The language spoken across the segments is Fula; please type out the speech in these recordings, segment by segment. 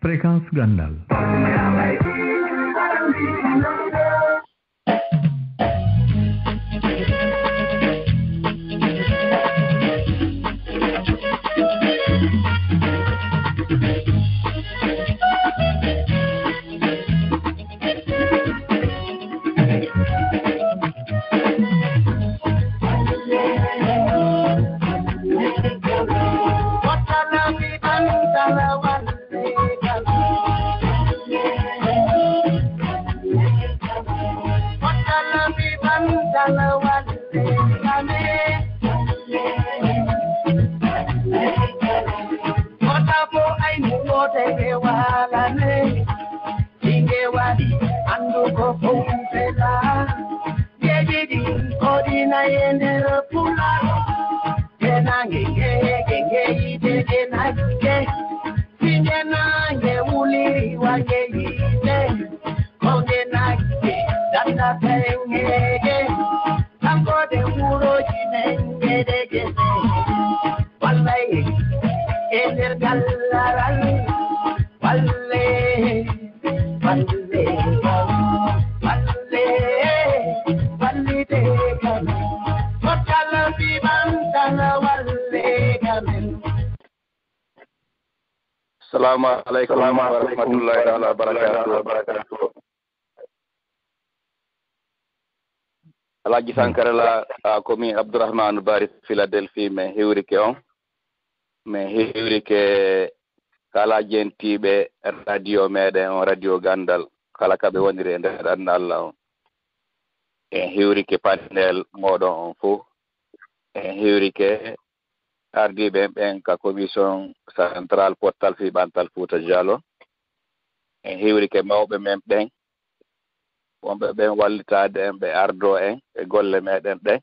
Fréquence Gandal. Assalamu alaikum wa rahmatullahi wa barakatuh. Alaji Sankara la komi Abdourahmane Bari Philadelphie me hewrike on me hewrike kala jentiɓe radio meɗen on radio Gandal kala kaɓe woniri e nder anna Allah on en hewrike panel moɗon on fof en hewrike ardiɓe ɓen ka commission central portal fiɓantal Fouta Diallo en hewrike mawɓe men ɓen wonɓe ɓen wallitade en ɓe ardo en e golle meɗen ɗen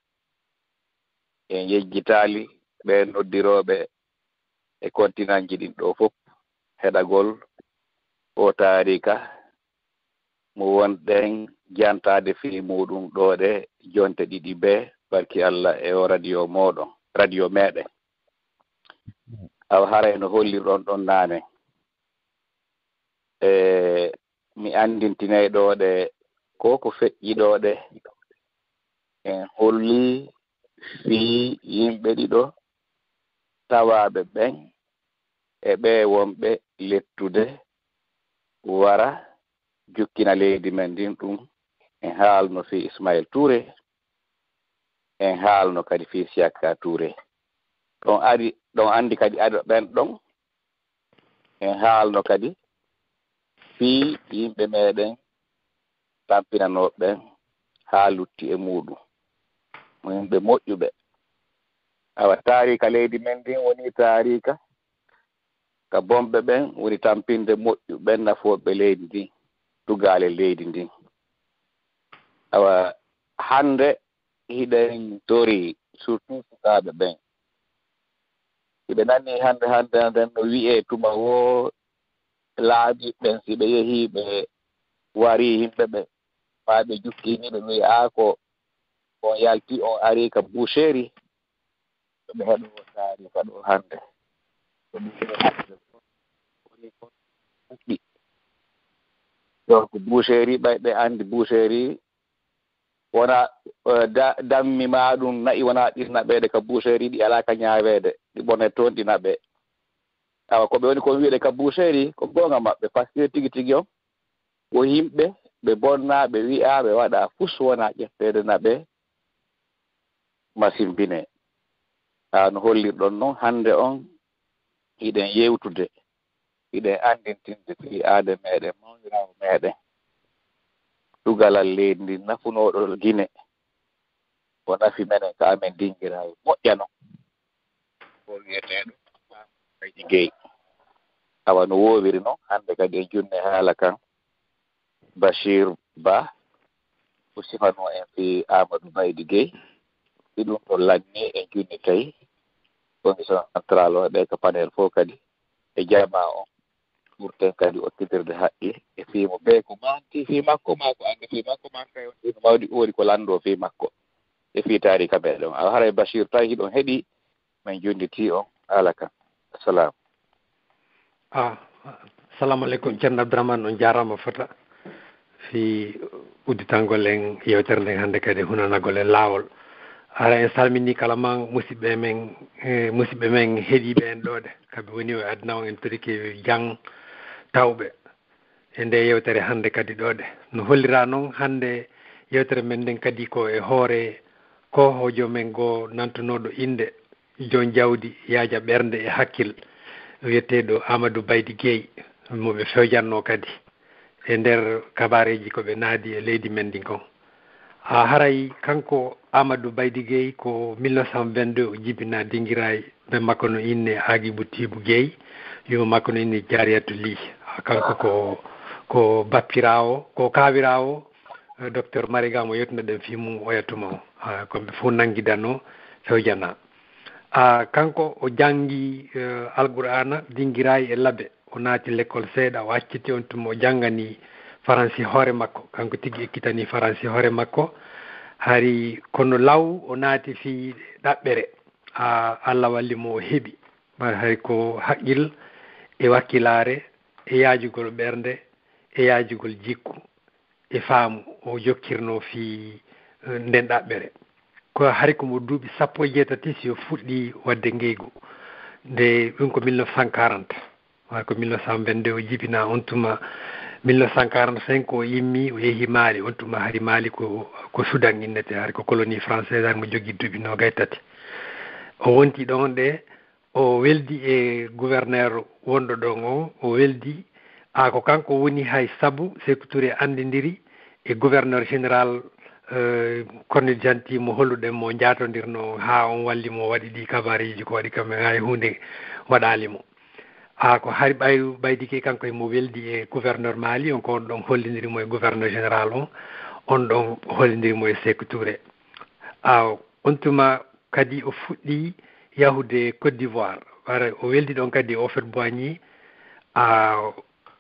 en yejjitali ɓe noddiroɓe e continent ji ɗin ɗo fof heɗagol o taarika mo wonɗen jantade fi muɗum ɗo ɗe jonte ɗiɗi be barki Allah e o radio moɗon radio meɗen aw haray no hollirɗon ɗon naane mi andintinay ɗo ɗe ko feƴƴi ɗo ɗe en holli fii yimɓe ɗiɗo tawaɓe ɓen e ɓe wonɓe lettude wara jukkina leydi men ndin ɗum en haalno fi Ismail Touré en haalno kadi fi Siaka Touré ɗon andi kadi aɗo ɓen ɗon en haalno kadi fi yimɓe meɗen tampinanoɓe ɓen haa lutti e muɗum mo yimɓe moƴƴuɓe awa taarika leydi men ndin woni taarika ka bomɓe ɓen woni tampinde moƴƴuɓe nafoɓe leydi ndin tugale leydi ndin awa hande hiɗen tori surtout sukaɓe ɓen siɓe nani hande no wi'e tuma wo laaɓi ɓen siɓe yehi ɓe wari yimɓe ɓe maa ɓe jukkiniɓe ɓe ko on yalti on ari ka boucherie ɓe heɗo taarika ɗo hande donc boucherie ɓe andi boucherie wona dammi ma ɗum nayi wona ɗirna ɓeede ka boucherie ɗi ala ka ñaaweede ɗi ɓone toon ɗi naɓe awa ko ɓe woni ko wiide ka boucherie ko goonga maɓɓe par ce que tigi tigi on ko yimɓe ɓe bonna ɓe wi'a ɓe waɗa fus wona ƴefteede naɓe masimpine no hollirɗon noon hannde on hiɗen yewtude hiɗen anndintinde fi aade meɗen mawniraawo meɗen tugalal leydi ndi nafunooɗo Gine o nafi menen ko amen dinngiraawo moƴƴa noon o wiyeteeɗo Baydi Gueye awa no woowiri noon hannde kadi e junne haala kan Bachir Ba o sifanoo en fi Amadou Baydi Gueye ɗum ɗo lanni e junni tawi commission central o ɓe ko panel fof kadi e jama on ɓurten kadi ottidirde haqqi e fiimo ɓe ko manti fi makko ma ko andi fi makko ma kay no mawdi oori ko lanndo fi makko e fi taarika meɗen awa haray Bachir tawi hiɗon heɗi min junnditi on alaka salam assalamu alaikum ceerno Abdourahmane on jarama fota fi udditangol en yewtere nden hannde kadi hunanagol e laawol ara en salmini kala man musidɓe men heeɗiɓe en ɗoɗe kamɓe woni o aduna on en toriki jang tawɓe e nde yewtere hannde kadi ɗoɗe no hollira noon hannde yewtere men nden kadi ko e hoore kohojo men goo nantunoɗo inde jon jawdi yaaja ɓernde e hakkil wiyeteɗo Amadou Baydy Guèye moɓe fewjanno kadi e nder kabareji koɓe naadi e leydi men ndin kon haray kanko Amadou Baydy Guèye ko 1922 o jibina dinguirayi ɓe makko no inne Agibou Tibou Guèye yo makko no inne Diariatou Ly kanko ko bappirawo ko kawirawo docteur Mariga mo yettunoɗen fimum oyatuma o komɓe fof nanguidano fewjana kanko o janggi alqur'ana dinguirayi e laabe o naati l'école seeɗa o acciti on tuma o janggani faransi hoore makko kanko tigui ekkitani faransi hoore makko hari kono law o naati fi ɗaɓɓere Allah wallimo o heeɓi hay ko haqqil e wakkilare e yaajugol ɓernde e yaajugol jikku e faamu o jokkirno fi nden ɗaɓɓere ko hari komo duuɓi 17 si o fuɗɗi wadde ngeygu nde ɗum ko 1940 way ko 1922 o jibina on tuma 1945 o yimmi o yeehi Mali on tuma hari Mali ko Soudan innete hari ko colonie française har mo jogui duuɓi 23 o wonti ɗon ɗe o weldi e gouverneur wonɗo ɗon o weldi ko kanko woni hay saabu Sékou Touré andidiri e gouverneur général Colonel Janti mo holluɗen mo jatodirno ha on walli mo waɗi ɗi kabareji ko waɗi kam hay hunde waɗalimo ko hari Baydy Guèye kanko mo weldi e gouverneur Mali on ko on ɗon hollidirimo e gouverneur général on ɗon hollidirimo e Sékou Touré on tuma kadi o fuɗɗi yahude Côte d'Ivoire wara o weldi ɗon kadi e Houphouët-Boigny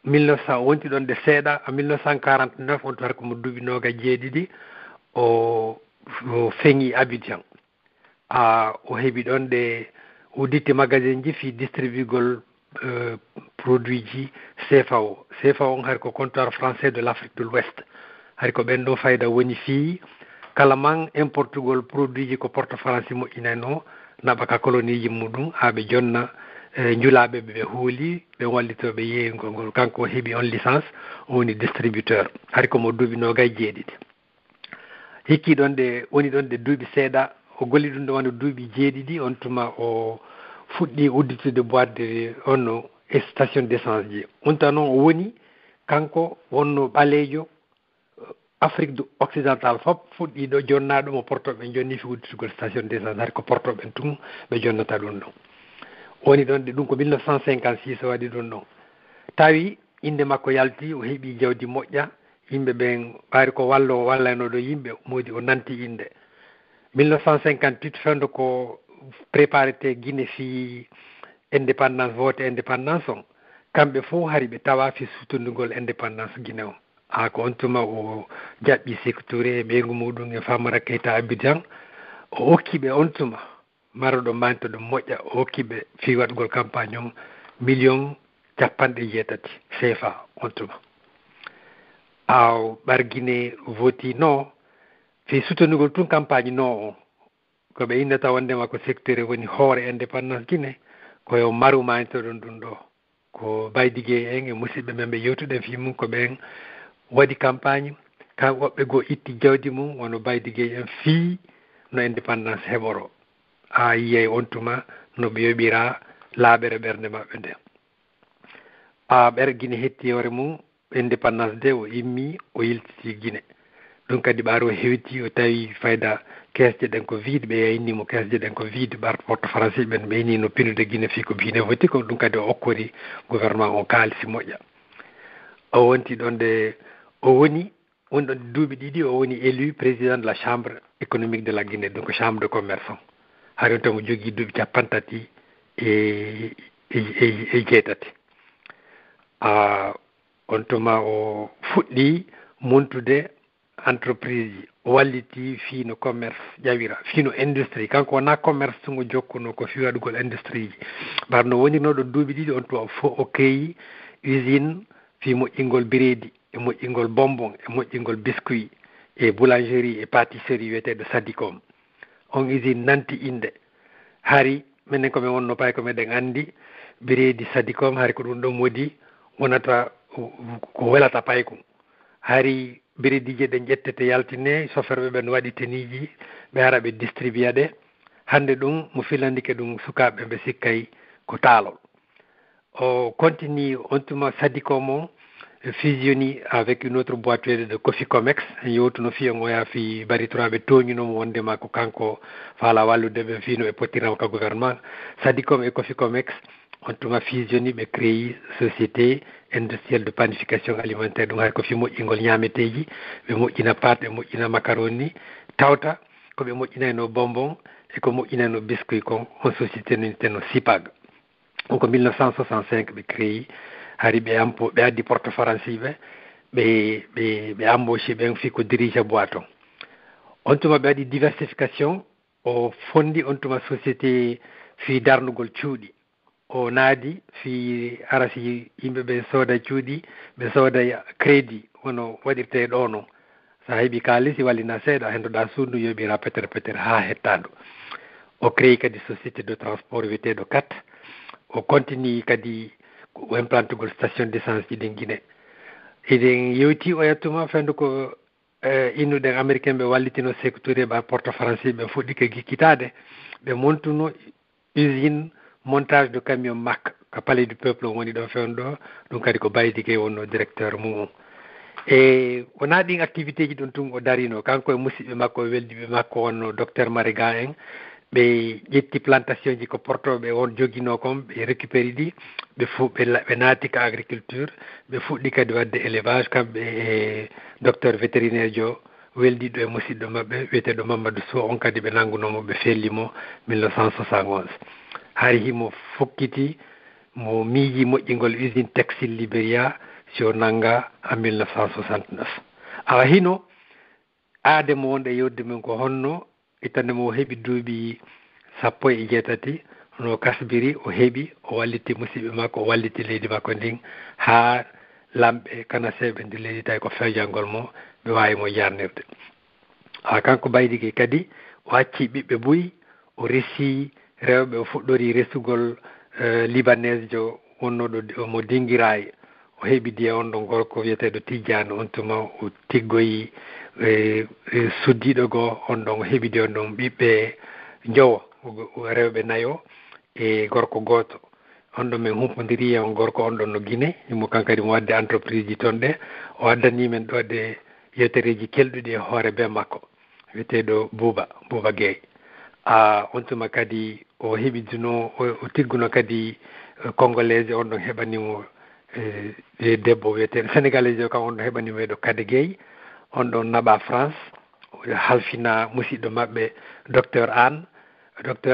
1900 wonti ɗon de seeɗa 1949 on to har komo duuɓi 27 o feŋi Abidjan o heeɓi ɗon ɗe udditte magasin ji fi distribugol produit ji CFA on hari ko comptoir français de l'Afrique de l'Ouest hari ko ɓen ɗo fayda woni fi kala man importugol produit ji ko porte français moƴƴinano naɓa ka colonie ji muɗum ha ɓe jonna njulaɓe ɓe huuli ɓe wallitoɓe yeeyngol ngol kanko o heeɓi on licence o woni distributeur hari komo duuɓi 27 hikki ɗon ɗe woni ɗon ɗe duuɓi seeɗa o golli ɗum ɗo wano duuɓi 7 on tuma o fuɗɗi udditude boîte onno station d' essence ji on tan noon o woni kanko wonno ɓaleejo Afrique occidentale fof fuɗɗi ɗo jonnaɗo mo portoɓe jonni fi udditugol station d' essence hari ko portoɓen tun ɓe jonnata ɗum ɗon woni ɗon ɗe ɗum ko 1956 o waɗi ɗum ɗon tawi inde makko yalti o heeɓi jawdi moƴƴa yimɓe ɓen ɓaari ko wallanoɗo yimɓe modi o nanti inde 1958 fewndo ko préparité Guinée fi indépendance vote indépendance on kamɓe fof hari ɓe tawa fi sutundugol indépendance Guinée o ko on tuma o jaɓɓi Sékou Touré e ɓeygu muɗum e Famara Keita Abidjan o hokkiɓe on tuma maroɗo mantoɗo moƴƴa o hokkiɓe fi waɗgol campagne on 1,80 CFA on tuma ɓarguine voti no fi sutonugol tun campagne no o ko ɓe innata wondema ko secteur woni hoore indépendance Guinée koyo maru mantoɗon ɗum ɗo ko Baydy Guèye en e musidɓe men ɓe yewtuɗen fi mum ko ɓen waɗi campagne kan woɓɓe goo itti jawdi mum wono Baydy Guèye en fii no indépendance heɓoro yiyay on tuma no ɓe yoɓira laaɓere ɓernde maɓɓe nde ɓerguine hettiyore mum indépendance de o immi o yiltiti Guinée ɗum kadi ɓaaro hewti o tawi fayda kesje ɗen ko vide ɓe yaynimo kesje ɗen ko vide ɓar porte français ɓen ɓe yini no pinude Guinée fi ko Guinée foti ko ɗum kadi o okkori gouvernement o kaalisi moƴƴa o wonti ɗon de o woni ɗon duuɓi ɗiɗi o woni élu président de la chambre économique de la Guinée donc chambre de commerce on hari on tamo jogui duuɓi 30 e jeetati on tuma o fuɗɗi montude entreprise ji walliti fino commerce ƴawira fino industrie kanko wona commerce tungo jokkuno ko fi waɗugol industrie ji barno woninoɗo duuɓi ɗiɗi on tuma fof o créyi usine fi moƴƴingol biredi e moƴƴingol bonbon e moƴƴingol biscuit e boulangerie e pâtisserie wiyeteɗo Sadicom on usine nanti inde hari minen komin wonno pay ko meɗen andi biredi Sadicom hari ko ɗum ɗon woodi wonata ko welata payko hari biredije ɗen ƴettete yaltine soferɓe ɓen waɗi teniji ɓe ara ɓe distribua ɗe hande ɗum mo filandike ɗum sukaɓe ɓe sikkay ko taalol o continue on tuma Sadicom o fusionni avec une autre boîte de Coficomex en yewtuno fiyon o yaa fi baritoraɓe toñunomo wondema ko kanko faala wallude ɓe fino e pottirama ka gouvernement Sadicom et Coficomex on tuma fusionni ɓe créi société industrielle de panification alimentaire ɗum hay ko fi moƴƴingol ñameteji ɓe moƴƴina pâte ɓe moƴƴina macaroni tawta koɓe moƴƴinayno bonbon e ko moƴƴinayno biscuit kon on société noniteno SIPAG on ko 1965 ɓe créi hari ɓe addi porte français ɓe embauché ɓen fi ko dirige boîte on tuma ɓe waɗi diversification o fondi on tuma société fi darnugol cuuɗi o naadi fi arasi yimɓe ɓe sooda cuuɗi ɓe sooda crédit wono waɗirte ɗo no sa heeɓi kaalisi wallina seeɗa hendoɗa suudu yoɓira petere ha hettadu o créé kadi société de transport wiyeteɗo 4 o continue kadi o implantugol station d' essence ji ɗin guine eɗen yewti o yettuma fendu ko innuɗen américain ɓe wallitino Sékou Touré ɓa porte français ɓe fuɗɗike gikkitade ɓe montuno usine montage de camion Mack ko palais du peuple woni ɗo fewn ɗo ɗum kadi ko Baydigué wonno directeur mum e wona ɗin activité ji ɗon tun o darino kanko e musidɓe makko e weldiɓe makko wonno docteur Mariga en ɓe ƴetti plantation ji ko portoɓe on joguino kon ɓe récupéri ɗi ɓe naati ka agriculture ɓe fuɗɗi kadi wadde élevage kamɓe e docteur vétérinaire jo weldiɗo e musidɗo maɓɓe wiyeteɗo Mamadou Sow on kadi ɓe nanngunomo ɓe fellimo 1971 hari himo fokkiti mo miiji moƴƴingol usine textile Libéria si o nanga en 1969 awa hino aade mo wonɗo e yewde men ko honno itande mo o heeɓi duuɓi 17 no kasbiri o heeɓi o walliti musidɓe makko o walliti leydi makko ndin ha lamɓe kanaseɓe nde leydi tawi ko fewjangol mo ɓe wawi mo yarnirde kanko Baydigué kadi o acci ɓiɓɓe buyi o resi rewɓe o fuɗɗori resugol libanaise jo wonnoɗo mo dinguirayi o heeɓi diya on ɗo gorko wiyeteɗo Tidiane on tuma o tiggoyi suddiɗo goo on ɗon o heeɓi diya on ɗon ɓiɓɓe jowo rewɓe nayo e gorko goto on ɗon min humpodiri on gorko on ɗon no Guinée imo kankadi mo wadde entreprise ji toon ɗe o addani men ɗo de yewtereji kelɗuɗi e hoore be makko wiyeteɗo Bouba Gueye on tuma kadi o heɓiduno o tigguno kadi congolaise on ɗon heɓanimo debbo wiyeteɗo sénégalais o kam on ɗon heɓanimo ɗo Kade Gueye on ɗon naɓa France halfina musidɗo maɓɓe docteur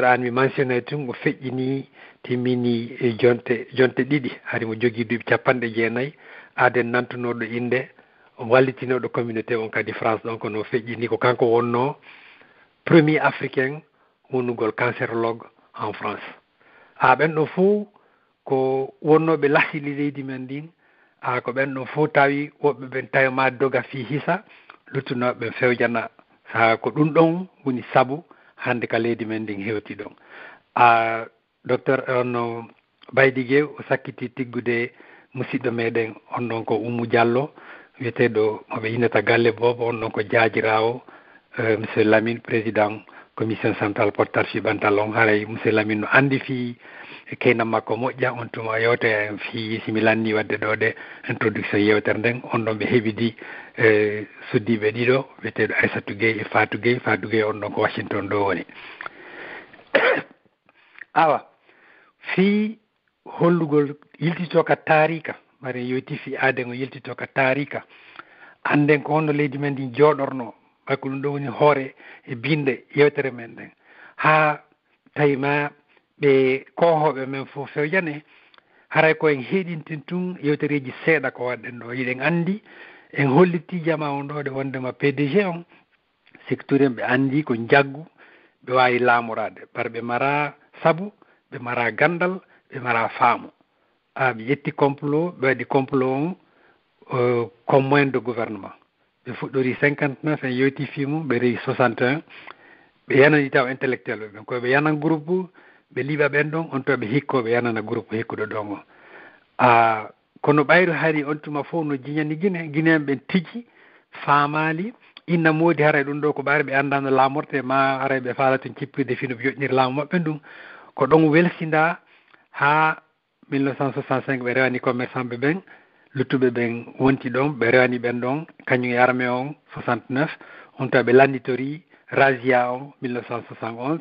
Anne mi mentionné tun o feƴƴini timmini e jonte ɗiɗi hari mo jogui duuɓi 90 aden nantunoɗo inde o wallitinoɗo communauté on kadi France ɗon kono feƴƴini ko kanko wonno premier africain wonnugol cancérologue en France ɓen ɗo fo ko wonnoɓe lasili leydi men ndin ko ɓen ɗo fo tawi woɓɓe ɓen tawima doga fi hisa luttunoɓe fewjana sa ko ɗum ɗon woni saabu hande ka leydi men ndin hewti ɗon docteur on Baydigué o sakkiti tiggude musidɗo meɗen on ɗon ko Oumou Diallo wiyeteɗo moɓe innata galle bobo on ɗon ko jaajirawo monsieur Lamine président commission centrale portage ɓantal on haray monsieur Lamine no andi fi keynam makko moƴƴa on tuma yewte fi simi lanni wadde ɗo de introduction yewtere nden on ɗon ɓe heɓidi suddiɓe ɗiɗo wiyeteɗo Aissatou Gueye e Fatou Gueye on ɗon ko Washington ɗo woni awa fi hollugol yiltitoka taarika mari yewti fi aaden o yiltitoka taarika anden ko honno leydi men ndi jooɗorno makko ɗum ɗo woni hoore e binde yewtere men ɗen ha tawima ɓe kohoɓe men fof fewjane haray ko en heeɗinten tun yewtereji seeɗa ko waɗɗen ɗo yiɗen andi en holliti jama on ɗo de wondema PDG on secteur ɓe andi ko jaggu ɓe wawi laamorade par ɓe mara sabu ɓe mara gandal ɓe mara faamu ɓe ƴetti complot ɓe waɗi complot on comme moyen de gouvernement ɓe fuɗɗori 59 en yewti fimu ɓe rewi 61 ɓe yanani taw intellectuel ɓe ɓen koɓe yanan groupe ɓe liiɓa ɓen ɗon on to ɓe hikko ɓe yanana groupe hikkuɗo ɗon o kono ɓayru hari on tuma fof no jiñani guinéen ɓen tijji faamali inna moodi hara ɗum ɗo ko ɓaare ɓe annda no laamorte ma ara ɓe faala tun cippirde fino ɓe yoƴniri laamu maɓɓe ɗum ko ɗon welsinda ha 1965 ɓe rewani commerçant ɓe ɓen luttuɓe ɓen wonti ɗon ɓe rewani ɓen ɗon kañum e armé on 69 on to ɓe landitori rasia on 1971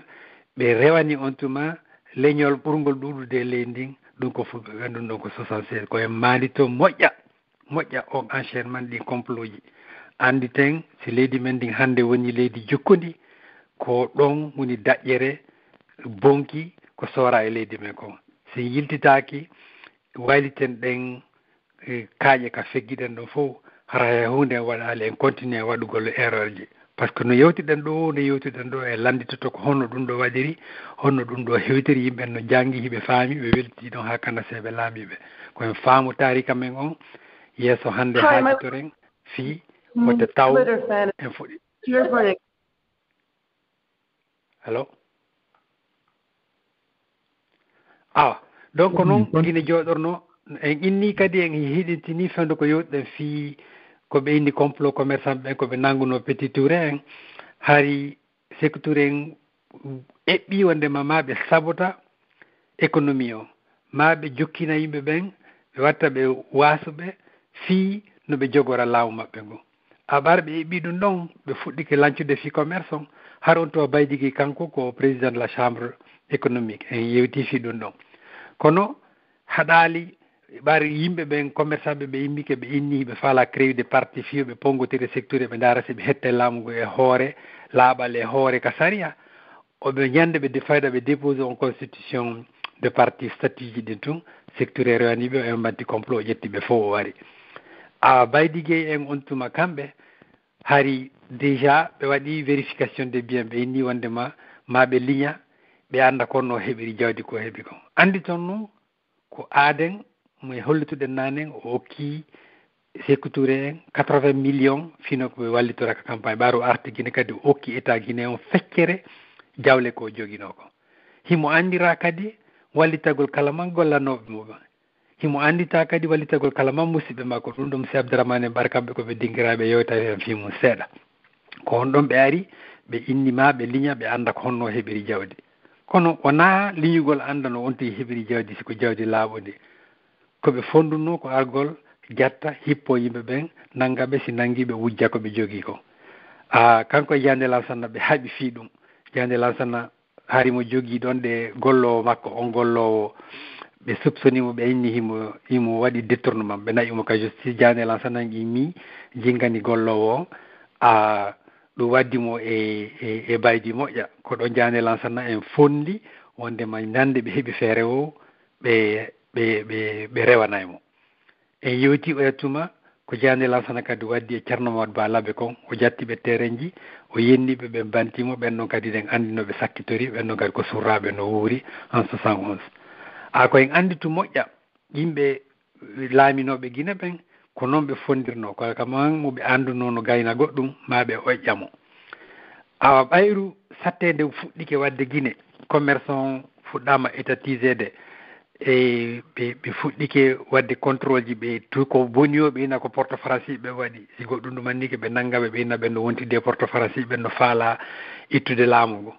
ɓe rewani on tuma leñol ɓurgol ɗuɗude e leydi ndin ɗum ko fulɓe ɓen ɗum ɗon ko 66 koye maalito moƴƴa on enchaînement ɗin complot ji andi ten si leydi men ndin hannde woni leydi jukkundi ko ɗon woni daƴƴere bonki ko soora e leydi men ko si yiltitaki wayliten ɗen kaaƴe ka feggiɗen ɗon fof hara hunde en waɗali en continue waɗugol erreur ji par ce que no yewtiɗen ɗo e landitoto ko honno ɗum ɗo waɗiri honno ɗum ɗo hewtiri yimɓe no janggi hiɓe faami ɓe welti ɗon ha kana seɓe laamiɓe koyen faamu tarika men on yeeso hannde haajitoren fii wonde taw en fuɗi allo donc noon guine jooɗorno en inni kadi en hiɗintini fewde ko yewɗen fii koɓe inni complot commerçant ɓen koɓe nanguno petit touré en hari sékou touré en eɓɓi wondema maɓe sabota économie o maɓe jokkina yimɓe ɓen ɓe watta ɓe wasuɓe fii no ɓe jogora laamu maɓɓe ngo aɓar ɓe eɓɓi ɗum ɗon ɓe fuɗɗike lancude fii commerce on har on to Baydigui kanko ko président de la chambre économique en yewti fii ɗum ɗon kono haɗali ɓaari yimɓe ɓen commerçant ɓe immike ɓe inni ɓe faala créé de parti fiyoɓe pongotire secteur ɓe ndaara si ɓe hette laamu ngu e hoore laaɓal e hoore ka saria oɓe ñande ɓe fayda ɓe déposé en constitution de parti statut ji ɗin tun secteur e rewaniɓe en mbaddi complot ƴetti ɓe fof o wari Baydigui en on tuma kamɓe hari déjà ɓe waɗi vérification des biens ɓe inni wondema maɓe liña ɓe anda konno heɓiri jawdi ko heeɓi ko andi toon noon ko aaden mo hollituɗen nanen o hokki Sékou Touré en 80 millions fino ko ɓe wallitora ka campagne ɓaaro arti Guinée kadi o hokki état Guinée on feccere jawle ko joguino ko himo andira kadi wallitagol kala man gollanoɓe muɓe himo andita kadi wallitagol kala man musidɓe makko ɗum ɗum si Abdourahmane Bar kamɓe koɓe dinguiraɓe yewta hen fimum seeɗa ko on ɗon ɓe ari ɓe innima ɓe liña ɓe anda ko honno heɓiri jawdi kono wona liñugol andano on tigi heɓiri jawdi siko jawdi laaɓodi koɓe fonduno ko argol jatta hippo yimɓe ɓen nangaɓe si nanguiɓe wujja koɓe jogui ko kanko e Jande Lansana ɓe haaɓi fii ɗum Jande Lansana harimo jogui ɗon ɗe gollowo makko on gollowo ɓe soupçonimo ɓe inni himo waɗi détournement ɓe nayimo ka justice Jande Lansana immi jinggani gollowo ɗum waddimo e baydi moƴƴa ko ɗon Jande Lansana en fondi wondema nande ɓe heeɓi feere o ɓe rewanaymo en yewti o yettuma ko Jande Lansana kadi waddi e Ceerno Mamadou Ba Labe kon o jattiɓe terrain ji o yenniɓe ɓe bantimo ɓen ɗon kadi ɗen andinoɓe sakkitori ɓen ɗon kadi ko surraɓe no wuuri en 71 ko en anditu moƴƴa yimɓe laaminoɓe Guinée ɓen ko noon ɓe fondirno kono kaman moɓe anduno no gayna goɗɗum ma ɓe oƴƴamo ɓayru sattede fuɗɗike wadde Guinée commerçant fuɗɗama étatisede e ɓe fuɗɗike wadde contrôle ji ɓe tout ko boniyoɓe ina ko porte français ɓe waɗi si goɗɗum ɗumannike ɓe nanggaɓe ɓe ina ɓen no wontide porte français ɓen no faala ittude laamu ngu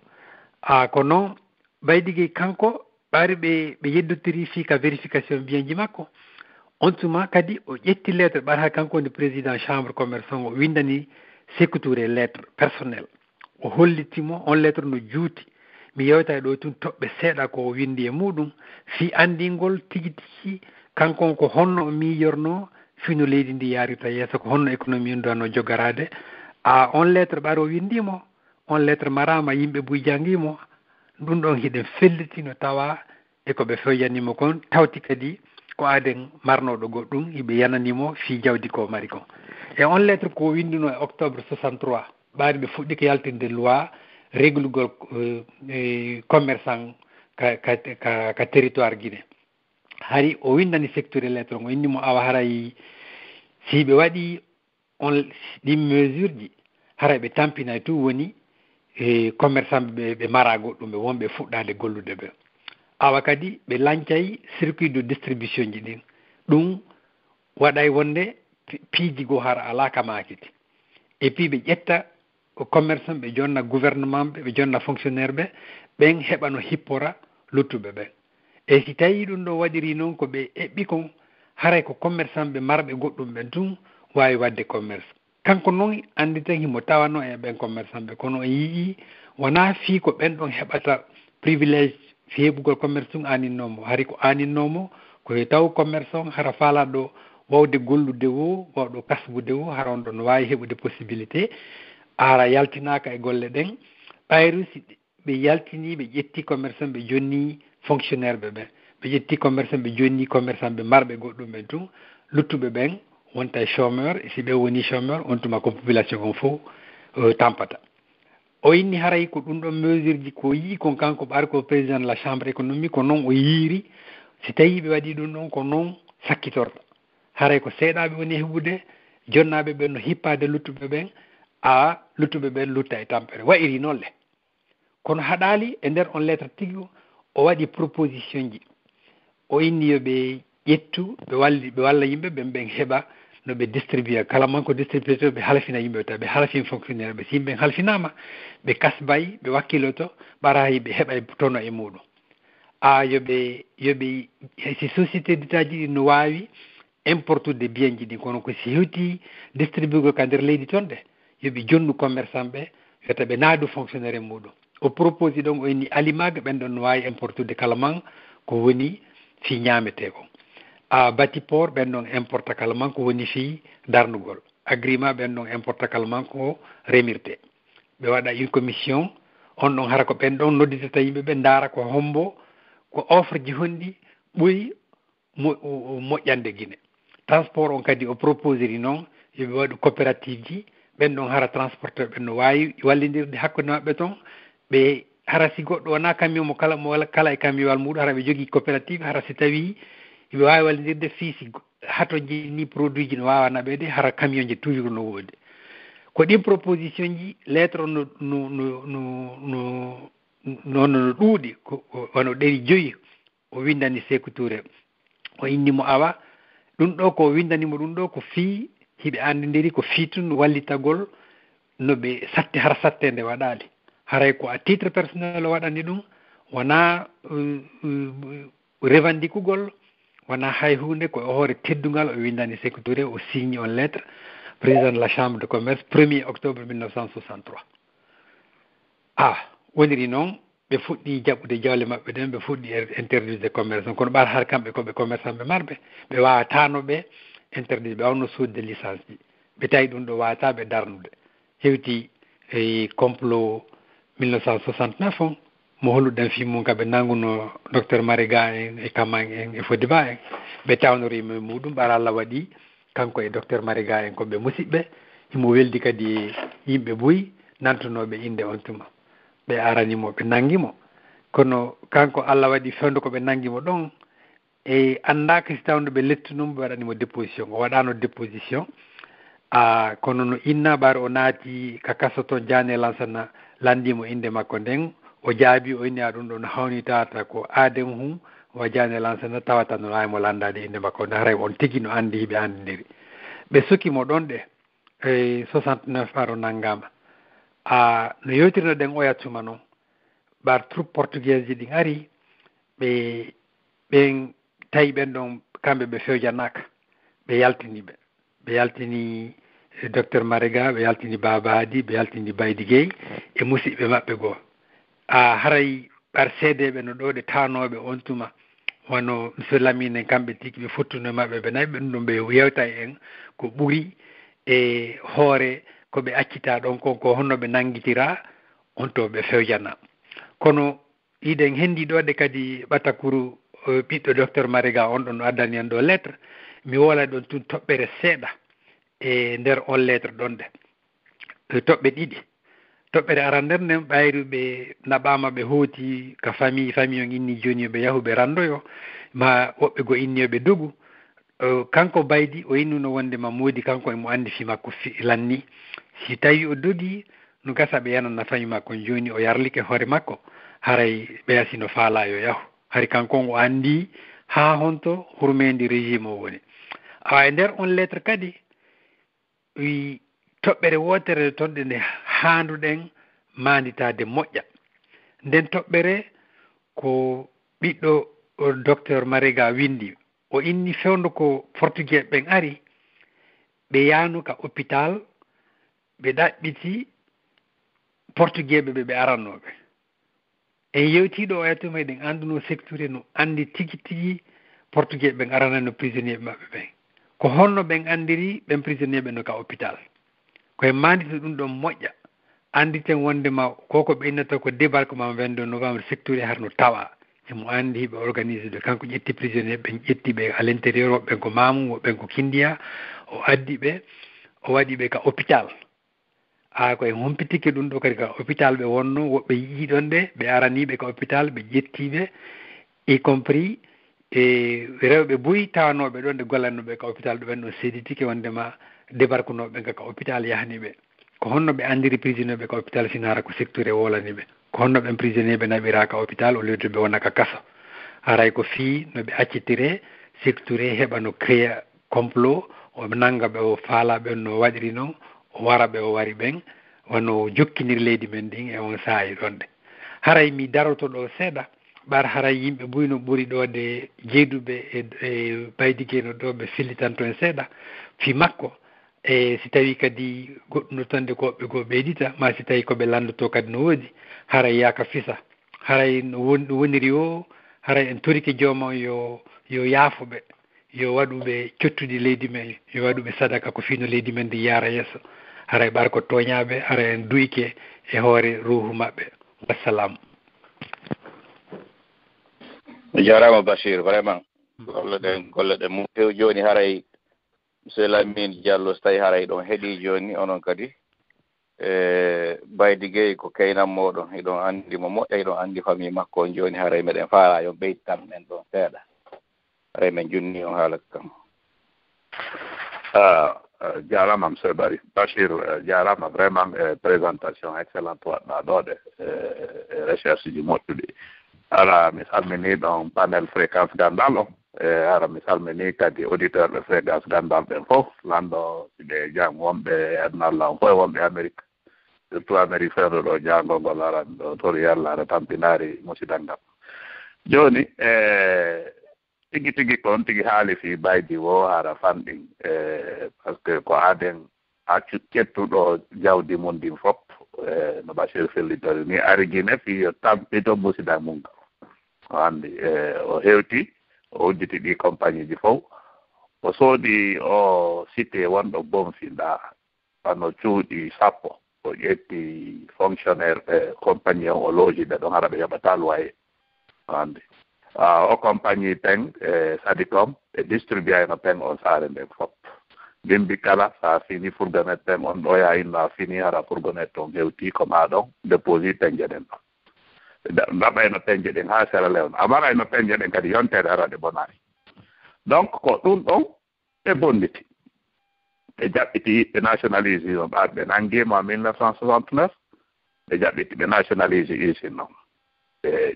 ko noon Baydigui kanko ɓaari ɓe yeddotiri fii ka vérification bienji makko on tuma kadi o ƴetti lettre ɓaata ha kanko woni président chambre commerçant o windani Sékou Touré lettre personnel o hollitimo on lettre no juuti mi yewta ɗo tun toɓɓe seeɗa ko windi e muɗum fi andingol tigi tigi kankon ko honno o miijorno fino leydi ndi yarita yeeso ko honno économie ndano jogarade on lettre ɓaaro o windimo on lettre marama yimɓe buy jangimo ɗum ɗon hiɗen fellitino tawa eko ɓe fewjanimo kon tawti kadi ko aaden marnoɗo goɗɗum hiɓe yananimo fi jawdi ko mari kon e on lettre ko windino e octobre 63 ɓaade ɓe fuɗɗi ko yaltinde loi régulugol commerçant ka territoire Guinée hari o windani secteur lettre o innimo awa haray si ɓe waɗi on ɗi mesure ji haray ɓe tampinay tout woni commerçant ɓe mara goɗɗum ɓe wonɓe fuɗɗade gollude ɓe awa kadi ɓe lancay circuit de distribution ji ɗin ɗum waɗay wonde piiji goo hara ala kamakiti et puis ɓe ƴetta commerçant ɓe jonna gouvernement ɓe jonna fonctionnaire ɓe ɓen heɓano hippora luttuɓe ɓen e si tawi ɗum ɗo waɗiri noon ko ɓe eɓɓi kon haray ko commerçant ɓe marɓe goɗɗum ɓen tun wawi wadde commerce kanko noon andi tan himo tawano e ɓen commerçant ɓe kono o yii wona fii ko ɓen ɗon heɓata privilège fi heɓugol commerce tun aninnomo hari ko aninnomo koye taw commerce on hara faalaɗo wawde gollude wo wawɗo kasbude wo hara on ɗon wawi heɓude possibilité ara yaltinaka e golle ɗen ɓayru si ɓe yaltini ɓe ƴetti commerçant ɓe jonni fonctionnaire ɓe ɓen ɓe ƴetti commerçant ɓe jonni commerçant ɓe marɓe goɗɗum ɓen tun luttuɓe ɓen wonta chômeur si ɓe woni chômeur on tuma ko population on fof tampata o inni haray ko ɗum ɗon mesure ji ko yii kon kanko ɓaari ko président de la chambre économique ko noon o yiiri si tawi ɓe waɗi ɗum ɗon ko noon sakkitorta haray ko seeɗaɓe woni heɓude jonnaɓe ɓen no hippade luttuɓe ɓen a luttuɓe ɓen lutta e tampere wayiri noon le kono haɗali e nder on lettre tigi o waɗi proposition ji o inni yoɓe ƴettu ɓe walla yimɓe ɓen heɓa no ɓe distribue kala man ko distributeur ɓe halfina yimɓe taw ɓe halfin fonctionnaire ɓe si yimɓe halfinama ɓe kasbayi ɓe wakkiloto ɓara ɓe heɓa tono e muɗum a yoɓe si société d'état ji ɗi no wawi importude bien ji ɗi kono ko si hewti distribuego ka nder leydi toon de yoɓe jonnu commerçant ɓe yota ɓe naadu fonctionnaire e muɗum o propose ɗon o inni alimaga ɓen ɗon no wawi importude kala man ko woni fi ñamete ko a batiport ɓen ɗon importa kala man ko woni fi darnugol agrément ɓen ɗon importa kala man ko remirte ɓe waɗa une commission on ɗon hara ko ɓen ɗon nodditata yimɓe ɓe ndaara ko hombo ko offre ji honɗi ɓoyi moƴƴande Guinée transport on kadi o proposeri noon yoɓe waɗu coopérative ji ɓen ɗon hara transporteur ɓen no wawi wallidirde hakkude maɓɓe toon ɓe hara si goɗɗo wona camion mo kala e camion muɗum hara ɓe jogui coopérative hara si tawi ɓe wawi wallidirde fiisi hato jini produit ji no wawa naɓede hara camion ji toujours no woodi ko ɗin proposition ji lettre o no ɗuuɗi wono ɗeri joyi o windani Sékou Touré o innimo awa ɗum ɗo ko windanimo ɗum ɗo ko fii hiɓe andidiri ko fiitun wallitagol no ɓe satte hara sattede waɗali haray ko à titre personnel o waɗani ɗum wona revendikugol wona hay hunde ko hoore teddugal o windani Sékou Touré o signe on lettre président de la chambre de commerce 1er octobre 1963 woniri noon ɓe fuɗɗi jaɓɓude jawle maɓɓe ɗen ɓe fuɗɗi interdire commerce kono ɓaata har kamɓe koɓe commerçant ɓe marɓe ɓe wawatano ɓe interdire ɓe wawno sudde licence ji ɓe tawi ɗum ɗo wawataɓe darnude hewti e complot 1969 on mo holluɗen fi mum kaɓe nanguno docteur Mariga en e Kaman en e Fodiba en ɓe tawnorima muɗum ɓara Allah waɗi kanko e docteur Mariga en koɓe musidɓe himo weldi kadi yimɓe ɓooyi nantunoɓe inde on tuma ɓe aranimo ɓe nanguimo kono kanko Allah waɗi fewde koɓe nanguimo ɗon e andaka si tawno ɓe lettunomo ɓe waɗanimo déposition o waɗano déposition kono no inna ɓaari o naati ka kaso toon Diané Lansana landimo inde makko nden o jaabi o inni ɗum ɗo no hawni tawata ko Adem Hum wa Diané Lansana tawata no wawi mo landade inde makko nde haray on tigui no andi hiɓe andidiri ɓe sokimo ɗon ɗe e 69 aro nanggama no yewtirno ɗen oya tuma noon ɓar troupe portugaise ji ɗin ari ɓen tawi ɓen ɗon kamɓe ɓe fewjanaka ɓe yaltini docteur Mariga ɓe yaltini Baba Hadi ɓe yaltini Baydi Gueye e musidɓe maɓɓe goo haray ɓar seedeɓe no ɗo ɗe tanoɓe on tuma wono monsieur Lamine en kamɓe tigi ɓe fottuno maɓɓe ɓe nayi ɓen ɗum ɓe yewta en ko ɓuuri e hoore koɓe accita ɗon ko honno ɓe nanguitira on to ɓe fewjana kono iɗen hendi ɗo ɗe kadi ɓatakuru ɓiɗɗo docteur Mariga on ɗon addani en ɗo lettre mi wola ɗon tun toɓɓere seeɗa e nder on lettre ɗon de toɓɓe ɗiɗi toɓɓere arandere nden ɓayruɓe naɓama ɓe hooti ka famille on inni joni ɓe yahuɓe randoyo ma woɓɓe go inni ɓe dogu kanko baydi o innuno wondema moodi kanko emo andi fi makko lanni si tawi o dogi no gasa ɓe yanana famille makko joni o yarlike hoore makko haray ɓe yasino faala yo yahu hari kanko o andi ha honto hurmendi régime o woni awa e nder on lettre kadi wi toɓɓere wotere tonɗe nde handuɗen manditade moƴƴa nden toɓɓere ko ɓiɗɗo docteur Mariga windi o inni fewndo ko portugais ɓen ari ɓe yanu ka hôpital ɓe ɗaɓɓiti portugais ɓe arannoɓe en yewtiɗo o yetto meɗen anduno secteur no andi tigi portugais ɓen aranano prisonnier ɓe maɓɓe ɓen ko holno ɓen andiri ɓen prisonnier ɓe no ka hôpital koye mandito ɗum ɗon moƴƴa anditen wondema koko ɓe innata ko débarquement 22 novembre secteur harno tawa emo andi ɓe organise ɓe kanko ƴetti prisonnier ɓen ƴetti ɓe à l' intérieur woɓɓen ko Mamum woɓɓen ko Kindia o addi ɓe o waɗi ɓe ka hôpital koye humpitike ɗum ɗo kadi ka hôpital ɓe wonno woɓɓe yiiɗon ɗe ɓe araniɓe ka hôpital ɓe ƴettiɓe y compris e rewɓe boyi tawanoɓe ɗon nde gollannoɓe ka hôpital ɗo ɓen ɗon seeditike wondema débarquenoɓe ɓen ka hôpital yahaniɓe ko honno ɓe andiri prisonnier ɓe ka hôpital sinara ko secteur e wolaniɓe ko honno ɓen prisonnier ɓe naɓira ka hôpital au lieu de ɓe wona ka kaso haray ko fii no ɓe accitire secteur heɓa no créa complot o nanga ɓe o faala ɓen no waɗiri noon o wara ɓe o wari ɓen wono jokkinir leydi men ɗin e on saayi ɗonde haray mi daroto ɗo seeɗa ɓar haray yimɓe buyno ɓuri ɗo de jeyduɓe e baydigueno ɗo ɓe fillitanto en seeɗa fi makko e si tawi kadi goɗɗuno tonde koɓe goo ɓeydita ma si tawi koɓe landoto kadi no woodi haray yaaka fisa haray no woniri o haray en torike jooma yo yaafuɓe yo waɗuɓe cottuɗi leydi men yo waɗuɓe sadaka ko fino leydi men ndi yaara yesso haray ɓar ko toñaɓe haray en duyke e hoore ruhu maɓɓe wassalamu jarama Bachir vraiment golle ɗe mum few joni haray monsieur Lamine Diallo so tawi haray ɗon heeɗi joni onon kadi Baydi Gueye ko kaynam moɗon eɗon andi mo moƴƴa eɗon andi famille makko on joni haray meɗen faala yo ɓeytan men ɗon seeɗa haray men junni on haala kam jarama monsieur Bachir jarama vraiment présentation excellente waɗɗa ɗoɗe recherche ji moƴƴuɗi ara mi salmini ɗon panel fréquence gandal o ara mi salmini kadi auditeur ɓe fréquence gandal ɓen fof lanɗo ɓe jang wonɓe adnalla on fof wonɓe Amérique surtout Amérique feewɗo ɗo jangol ngol aran ɗo tori yalla ara tampinari musidal ngal joni tigi ko on tigi haali fi baydi wo hara fanɗin par ce que ko aden accu ƴettuɗo jawdi mum ndin fof no Bachir fellitori ni arigine fi yo tampito musidal mum ngal o anndi o hewti o udditi ɗi compagnie ji fof o soodi o cité wonɗo Bomfinda wano cuuɗi sappo o ƴetti fonctionnaire ɓe compagnie on o looji ɓe ɗon hara ɓe yoɓata loyer o anndi o compagnie peng Sadicom ɓe distribué no peng on saare nden fof bimbi kala sa fini fourgonnette peng on ɗo ya inno a fini hara fourgonnette on hewti ko ma ɗon déposi peñje ɗen ɗon ɗaɓayno peñje ɗen ha Sierra Leone amarayno peñje ɗen kadi yontere ara ɗe bonari donc ko ɗum ɗon ɓe bonniti ɓe jaɓɓiti yiɓɓe nationalise on ɓe nanguima en 1969 ɓe jaɓɓiti ɓe nationalise usine noon ɓe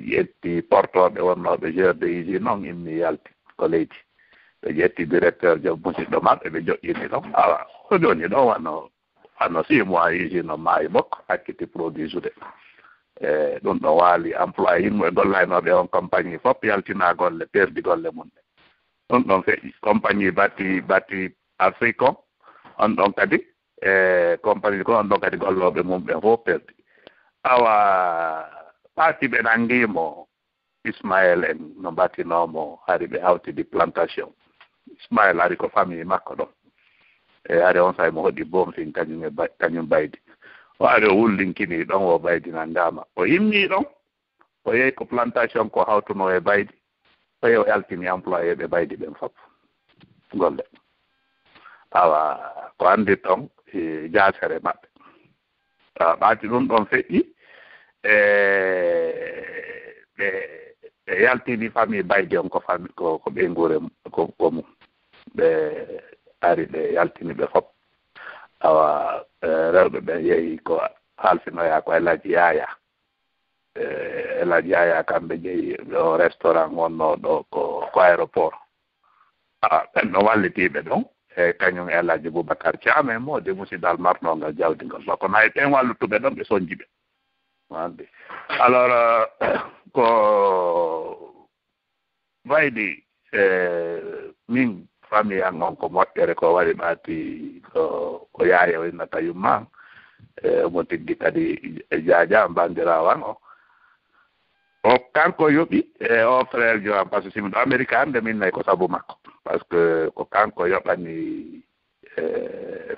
ƴetti portoɓe wonnoɓe geur de usine noon immi yalti ko leydi ɓe ƴetti directeur jo musidɗo maɓɓe ɓe joƴƴini ɗon awa ko joni ɗo wano 6 mois usine on maayi makko hakkiti produit sude ɗum ɗo waali employé yimɓe e gollaynoɓe on compagnie fof yaltina golle perdi golle mum ɗe ɗum ɗon feƴƴi compagnie batti Afrique on ɗon kadi compagnie ko on ɗon kadi golloɓe mum ɓe fof perdi awa ɓaati ɓe nanngimo Ismaël en no mbattinomo hari ɓe hawtidi plantation Ismaël ari ko famille makko ɗon ari on say mo hoɗi Bomfin kañum baydi o ari o wullinkini ɗon o baydi nanngama o yimmi ɗon o yehi ko plantation ko hawtuno e baydi o yehi o yaltini employé ɓe baydi ɓen fof golle awa ko anndi ɗon jaasere maɓɓe ɓaati ɗum ɗon feƴƴi ɓe yaltini famille baydi on ko ɓeygure ko mum ɓe ari ɓe yaltini ɓe fof awa rewɓe ɓe yehi ko halfinoya ko Elaji Yaya Elaji Yaya kamɓe jeeyi o restaurant wonno ɗo ko aéroport ɓen ɗo wallitiɓe ɗon e kañum Elaji Boubacar Thiam e modi musidal marnogal jawdi ngol so kono hay ɓen wallutuɓe ɗon ɓe soñji ɓe wande alors ko waydi min famille an on ko moƴƴere ko waɗi ɓaati ko yaaya o innata yumma mo tiggi kadi jaaja bandirawan o kanko yoɓi o frère jo am par ce que simiɗo Amérique hannde min nayi ko sabu makko par ce que ko kanko yoɓani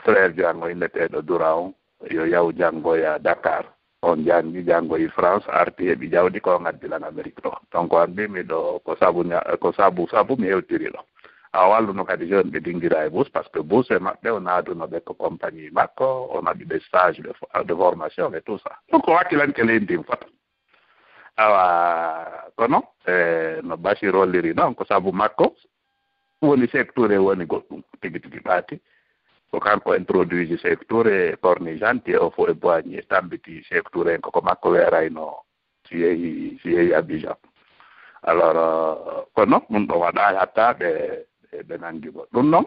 frère jo an o inneteɗo Doura on yo yaw janngoya Dakar on jangi janngoyi France arti heɓi jawdi ko ngaddilan Amérique ɗo donc an mbimiɗo ko sabu mi hewtiri ɗo a walluno kadi jeune ɓe dingira e bus par ce que bus e maɓɓe o naaduno ɓe ko compagnie makko o naɓi ɓe stage de formation et tout ça donc o hakkilante leydi fota awa kono no Bachir holliri noon ko sabu makko woni secteur e woni goɗɗum tigi tigi ɓaati ko kanko introduisi secteur e corni gentil o fof e boigni tambiti secteur en koko makko weerayno si yehi Abidjan alors kono ɗum ɗo waɗa hatta ɓe nanndi go ɗum noon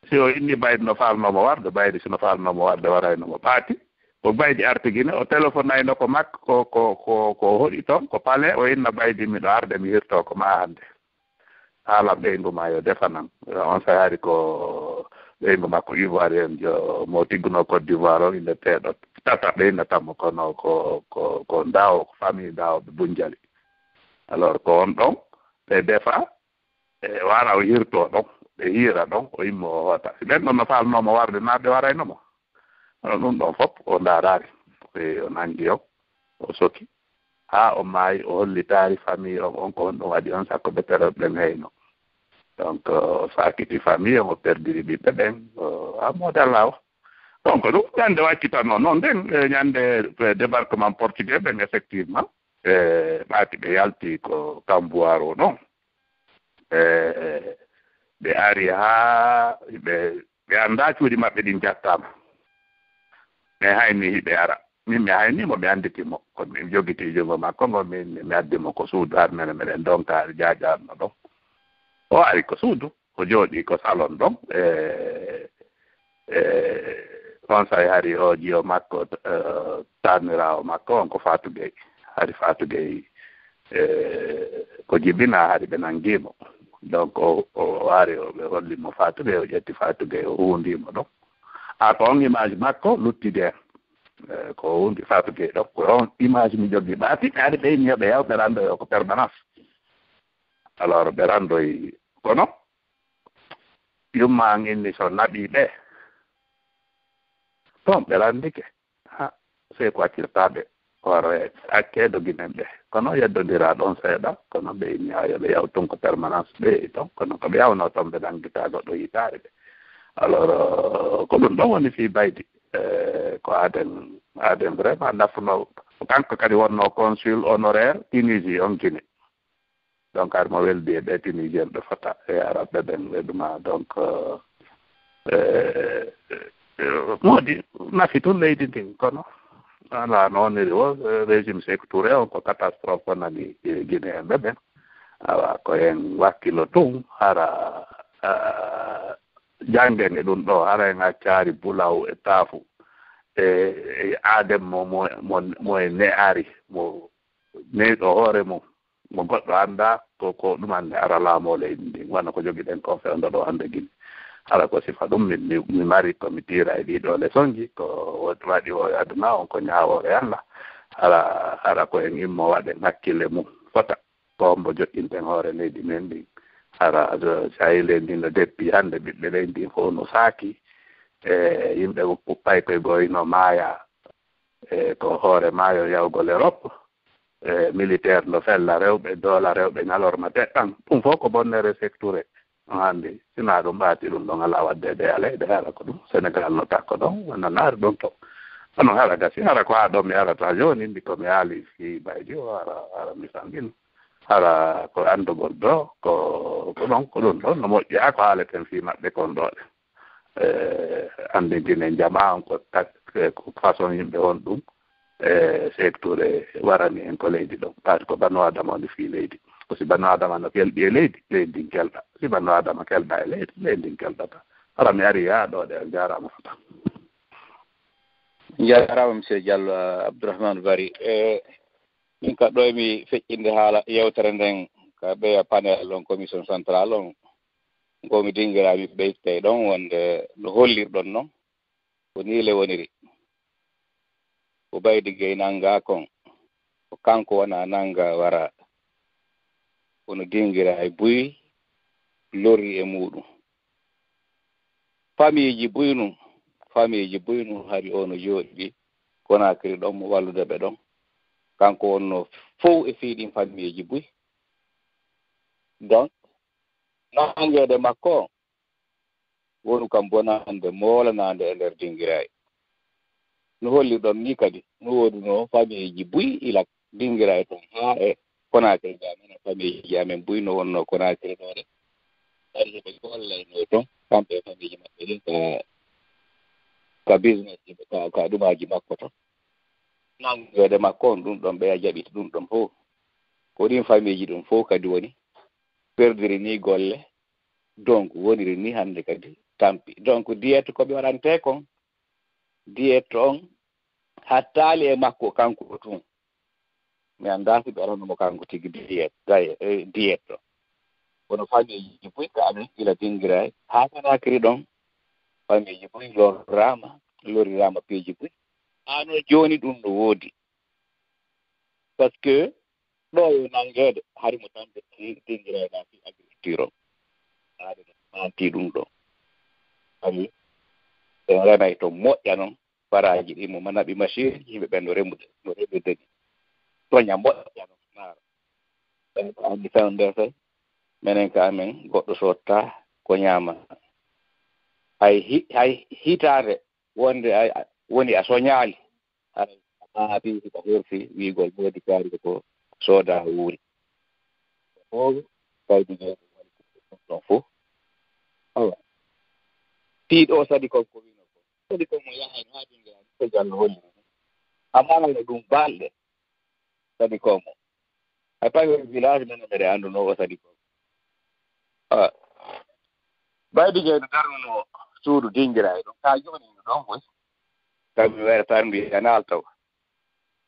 si o inni baydi no falnomo warde baydi sino falnomo warde waraynomo ɓaati ko baydi artigine o téléphone ayno ko makko ko hoɗi toon ko palais o inna baydi miɗo arde mi hirto ko ma hannde haalam ɓeyngu ma yo defanan on sahari ko ɓeyngu makko ivoirien jo mo tigguno Côte d'Ivoire o inneteɗo tata ɓe innatamo kono ko ndawo ko famille ndawoɓe Bunjali alors ko on ɗon ɓe defa e wara o hirto ɗon ɓe hiira ɗon o immo o hoota si ɓen ɗon no falnomo warde na ɓe waraynomo ɗum ɗon fof o ndaarari o nangi o o soki haa o maayi o hollitaari famille on ko on ɗum waɗi on sakko ɓe teroɓe ɓen heyno donc so akkiti famille on o perdiri ɓiɓɓe ɓen a modala o donc ɗum ñannde waccitano noon nden ñannde débarquement portugais ɓen effectivement ɓaati ɓe yalti ko Kamboire o ɗon ɓe ari haa ɓe annda cuuɗi maɓɓe ɗin jattama mi hayni hiɓe ara min mi haynimo mi annditimo kono min jogiti jungo makko ngo mi addimo ko suudu har mene meɗen donkaari jaajaarno ɗon o ari ko suudu o jooɗi ko salon ɗon on sahi hari o jiyo makko tanirawo makko on ko Fatou Gueye hari Fatou Gueye ko jibina hari ɓe nanngimo donc o ari ɓe hollimo Fatou Gueye o ƴetti Fatou Gueye o huundimo ɗon ko on image makko luttide ko hundi Fatou Gueye ɗon ko on image mi jogii ɓaati ɓe ari ɓeyni ɓe yaw ɓe randoyo ko permanence alors ɓe randoyi kono yumma inni so naɓii ɓe toon ɓe ranndike sey ko accirtaaɓe hoore hakkeeɗo ginen ɓe kono yeddondiraa ɗon seeɗa kono ɓe inni ha yoɓe yaw tun ko permanence ɓe toon kono ko ɓe yawnoo toon ɓe nanngitaa goɗɗo yitaare ɓe alors ko ɗum ɗon woni fii baydi ko aden vraiment nafuno kanko kadi wonno consul honoraire Tunisie on Guinée donc ar mo weldi e ɓe tunisien ɓe fota e araɓe ɓen ɓe ɗuma donc moodi nafi tun leydi ndin kono ala no woniri o régime Sékou Touré on ko catastrophe wonani Guinée en ɓe ɓen awa ko hen wakkilo tun hara janggen e ɗum ɗo hara en accari Bulaw e Taafu e Adem mo e ne ari mo neyɗo hoore mum mo goɗɗo annda ko ɗumande ara laamoo leydi ndin wona ko jogiɗen ko fewndo ɗo hannde Guinée hara ko sifa ɗum mi mari komi tiira e ɗiɗo leçon ji ko waɗi o aduna on ko ñaawoore Allah hara ko en immo waɗen hakkille mum fota ko mbo joƴƴinten hoore leydi men ndin hara sahile ndin no deppi hannde ɓiɓɓe leydi ndin fof no saaki e yimɓe puppay koye goyno maaya e ko hoore maayo yawgol Europe militaire no fella rewɓe doola rewɓe ñalorma teɗɗan ɗum fof ko bonnere secteur hande sina ɗum ɓaati ɗum ɗon ala waddede aleyde haala ko ɗum Sénégal no takko ɗon wona naari ɗon to onon haala gasi hara ko haa ɗo mi arata joni mbi komi haali fi ɓaydi o ara mi sangin hara ko anndugol ɗo ko ɗon ko ɗum ɗon no moƴƴa ko haaleten fi maɓɓe kon ɗoɗe anndintine jama on ko ko façon yimɓe on ɗum secteur warani en ko leydi ɗon paati ko banno adama onde fi leydi ko si banno adama no kelɗi e leydi leydi ndin kelɗa si banno adama kelɗa e leydi leydi ndin kelɗata hara mi ari haa ɗoɗe on jarama fota jarama monsieur Diallo Abdourahmane Bari min ka ɗo mi feƴƴinde haala yewtere nden ka ɓeya panel on commission central on ngomi dinguirami ɓeytay ɗon wonde no hollirɗon noon ko niile woniri ko Baydy Gueye nanga kon ko kanko wona nanga wara kono dinguira e buy lori e muɗum famille ji buynu hari ono jooɗi Conakry ɗon mo wallude ɓe ɗon kanko wonno fof e fiiɗin famille ji buy donc nangede makko wonu kam bonande moolanande e nder dinguirayi no hollirɗon ni kadi no woduno famille ji buy ila dinguirayi toon haa e Conakry gamen famille ji amen buy no wonno Conakry ɗoɗe ari heɓe gollayno toon kamɓe e famille ji maɓɓe ɗin ka business ka ɗumaji makko toon nangede makko on ɗum ɗon ɓeya jaɓiti ɗum ɗon fof ko ɗin famille ji ɗum fof kadi woni perdiri ni golle donc woniri ni hannde kadi tampi donc diyette koɓe waɗante kon diyette on hattali e makko kanko tun mi annda si ɓe aɗanomo kanko tigi diyette o kono famille ji boy ka amen ila dinguirayi haa Conakry ɗon famille ji boy lorirama piiji boy ano joni ɗum no woodi par ce que ɗo yo nangede harimo tamde dinguirayi ɗa fi agriculture o aade manti ɗum ɗo ami en remay to moƴƴa noon baraji ɗi mo naɓi machine yimɓe ɓen no remude ni toña moƴƴa noon maaro ɓen ko andi tan nder tay minen ka amen goɗɗo sotta ko ñaama hay hitande wonde woni a soñaali ara maabi ko herfi wiigol moodi kaari ko sooda wuuri o Baydy Gueye ɗon fof awa piiɗo sadi ko wino ko sadi ko mo yahay haa dinguiraani ko Diallo holli amaano ɗum balɗe sadi komo hay pawi village men mbeɗe annduno o sadi ko Baydy Gueye no darnuno suudu dinguirayi ɗum ha joni ɗon foy tawi weratan mbi en altaw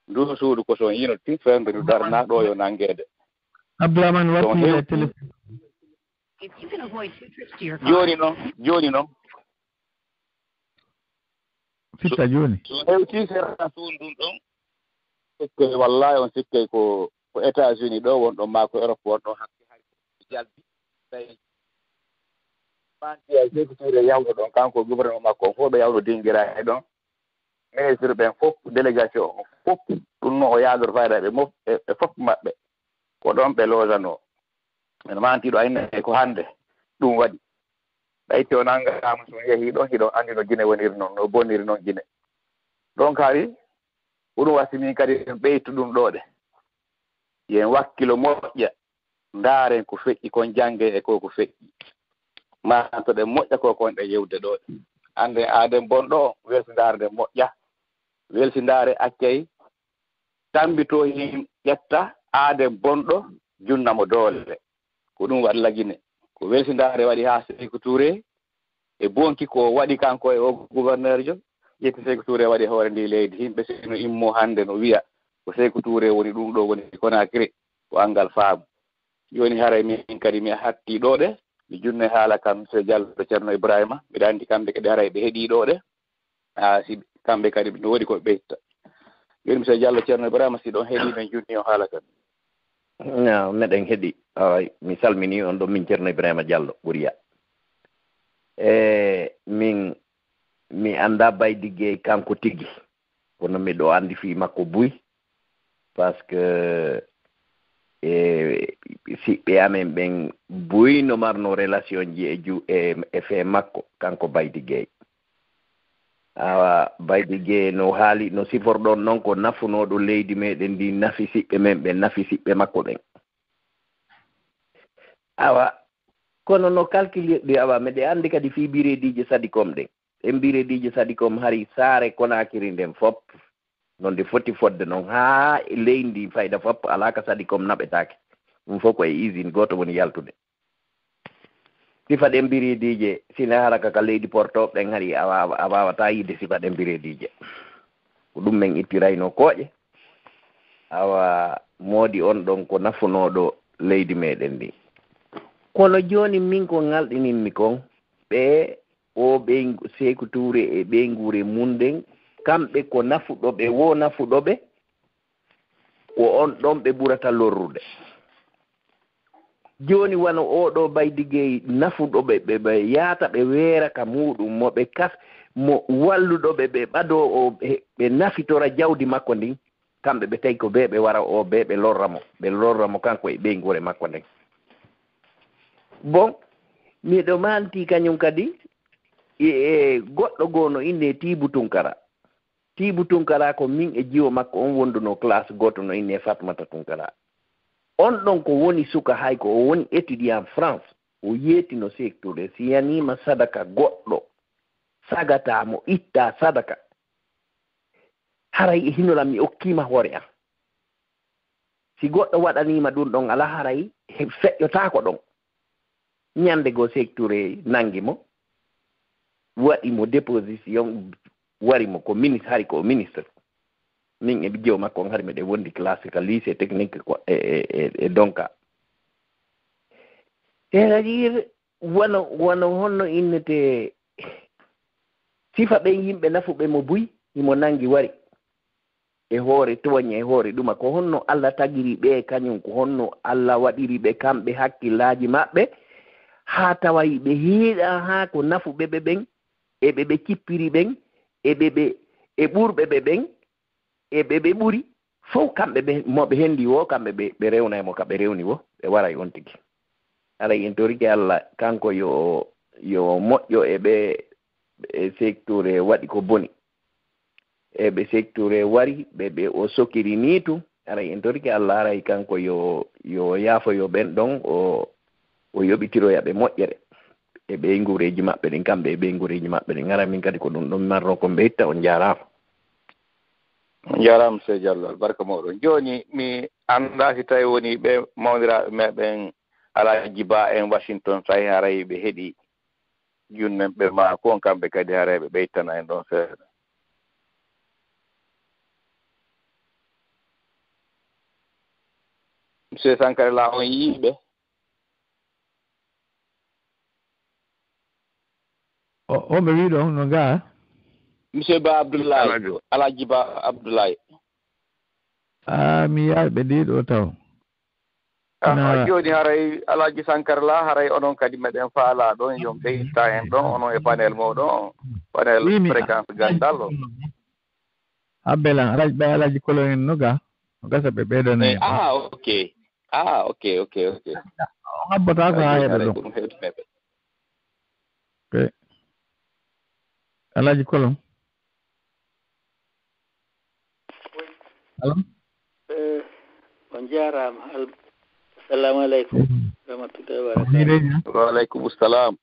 ndu suudu ko son yino tin fembe ndu darna ɗo yo nangede Abdourahmane wattire téléphone joni noon fitta joni so hewti serna suudu ɗum ɗon sikke wallahi on sikke ko États-Unis ɗo wonɗon ma ko Europe wonɗon hakke hay jalbi tawi mantiya secrétaire yawɗo ɗon kanko gouvernement makko fof ɓe yawɗo dinguirayi ɗon ministre ɓen fof délégation o fof ɗum no o yaador fayda ɓe mof e fof maɓɓe ko ɗon ɓe lojano en mantiɗo ayne ko hannde ɗum waɗi ɗayti o nanngama so yehii ɗon hiɗon anndi no Guinée woniri noon no bonniri noon Guinée donc hari ko ɗum wasi min kadi en ɓeytu ɗum ɗo ɗe yen wakkilo moƴƴa ndaaren ko feƴƴi kon jannge e ko feƴƴi ma to ɗe moƴƴa ko konɗe yewde ɗo annde aaden bonɗo welsindaare nde moƴƴa welsindaare accay tambito hin ƴetta aaden bonɗo junnamo doole ko ɗum waɗi lagine ko welsindaare waɗi haa Sékou Touré e bonki ko waɗi kanko e o gouverneur jo ƴetti Sékou Touré waɗi hoore ndi leydi yimɓe sino immo hannde no wiya ko Sékou Touré woni ɗum ɗo woni Conakry ko angal faamu joni haray min kadi mi hatti ɗo ɗe mi junne haala kam monsieur Diallo ceerno Ibrahima mbiɗa anndi kamɓe kadi haray ɓe heeɗi ɗo ɗe si kamɓe kadi no woodi koɓe ɓeytta joni monsieur Diallo ceerno Ibrahima si ɗon heeɗi men junni o haala kan meɗen heeɗi mi salmini on ɗo min ceerno Ibrahima Diallo ɓuriya mi annda Baydy Gueye kanko tigi kono miɗo anndi fii makko buy par ce que siɓɓe amen ɓen buyno marno relation ji e fe makko kanko Baydi Gueye awa Baydi Gueye no haali no siforɗon noon ko nafunoɗo leydi meɗen ndi nafi siɓɓe men ɓe nafi siɓɓe makko ɓen awa kono no calculirɗi awa meɗe anndi kadi fii biredije Sadicom ɗen en biredije Sadicom hari saare Konakiri nden fop non de foti fodde noon haa leydi fayda fop alaka Sadicom naɓetaake ɗum fof koye usine goto woni yaltude sifa ɗen biredije sine haraka ka leydi portoɓe ɗen hari a wawata yidde sifa ɗen biredije ko ɗum men ittirayno kooƴe awa moodi on ɗon ko nafunoɗo leydi meɗen ndi kono joni min ko ngalɗininmi kon ɓe o ɓe Sékou Touré e ɓe nguure munden kamɓe ko nafuɗoɓe wo nafuɗoɓe ko on ɗon ɓe ɓurata lorrude joni wano oɗo Baydi Gueye nafuɗoɓe ɓe yaata ɓe weera ka muɗum mo ɓe kas mo walluɗoɓe ɓe ɓado o ɓe nafitora jawdi makko ndin kamɓe ɓe tawi ko ɓe wara o ɓe lorramo kanko e ɓe nguure makko nden bon miɗo manti kañum kadi e goɗɗo goo no inne Tibu Tunkara ko min e jiwo makko on wonduno classe goto no inne Fatmata Tunkara on ɗon ko woni suka hay ko o woni étudiant France o yeetino Sékou Touré si yanima sadaka goɗɗo sagata mo itta sadaka haray hinolam mi okkima hoore am si goɗɗo waɗanima ɗum ɗon ala haray feƴƴotako ɗon ñande goo Sékou Touré nangi mo waɗi mo déposition wari mo ko ministre hari ko ministre min e bijew makko on hari meɗe wondi classe ka lycée technique ko e donka c'est-à-dire wono honno innete sifa ɓen yimɓe nafuɓe mo buy imo nangi wari e hoore toña e hoore ɗuma ko honno Allah tagiri ɓe kañum ko honno Allah waɗiri ɓe kamɓe hakkillaji maɓɓe haa tawa ɓe hiiɗa haa ko nafuɓe ɓe ɓen e ɓe cippiri ɓen e ɓurɓe ɓe ɓen e ɓe ɓuri fof kamɓe ɓe moɓe hendi wo kamɓe ɓe rewnaymo ka ɓe rewni wo ɓe waray on tigi aray en toriki Allah kanko yo moƴƴo e ɓe Sékou Touré waɗi ko boni e ɓe Sékou Touré wari ɓe o sokiri niitu aray en toriki Allah aray kanko yo yaafoyo ɓen ɗon o yoɓitiroya ɓe moƴƴere e ɓe nguureji maɓɓe ɗen kamɓe e ɓe nguureji maɓɓe ɗen ngara min kadi ko ɗum ɗon marro ko ɓe itta on jarama Sey Diallo barka moɗon joni mi anda si tawi woni ɓe mawniraɓe meɓen Alaji Ba en Washington tawi haray ɓe heeɗi junnen ɓe ma ko on kamɓe kadi haray ɓe ɓeytana en ɗon seeɗa monsieur Sankare la on yiiɓe o ɓe wi ɗon no gaa monsieur Ba Abdoulaye Alaji Ba Abdoulaye mi yaha ɓe ɗiɗo taw joni haray Alaji Sankare la haray onon kadi meɗen faala ɗon yo ɓeyta hen ɗon onon e panel moɗon panel fréquence gandal o abbelan Alaji Kolo en no gaa o gasa ɓe ɓeydona en ok on abbata ko ha heɗo ɗon Alaji Kolo alo on jarama assalamu aleykum rahmatullahi wa barakatuh wa aleykum salam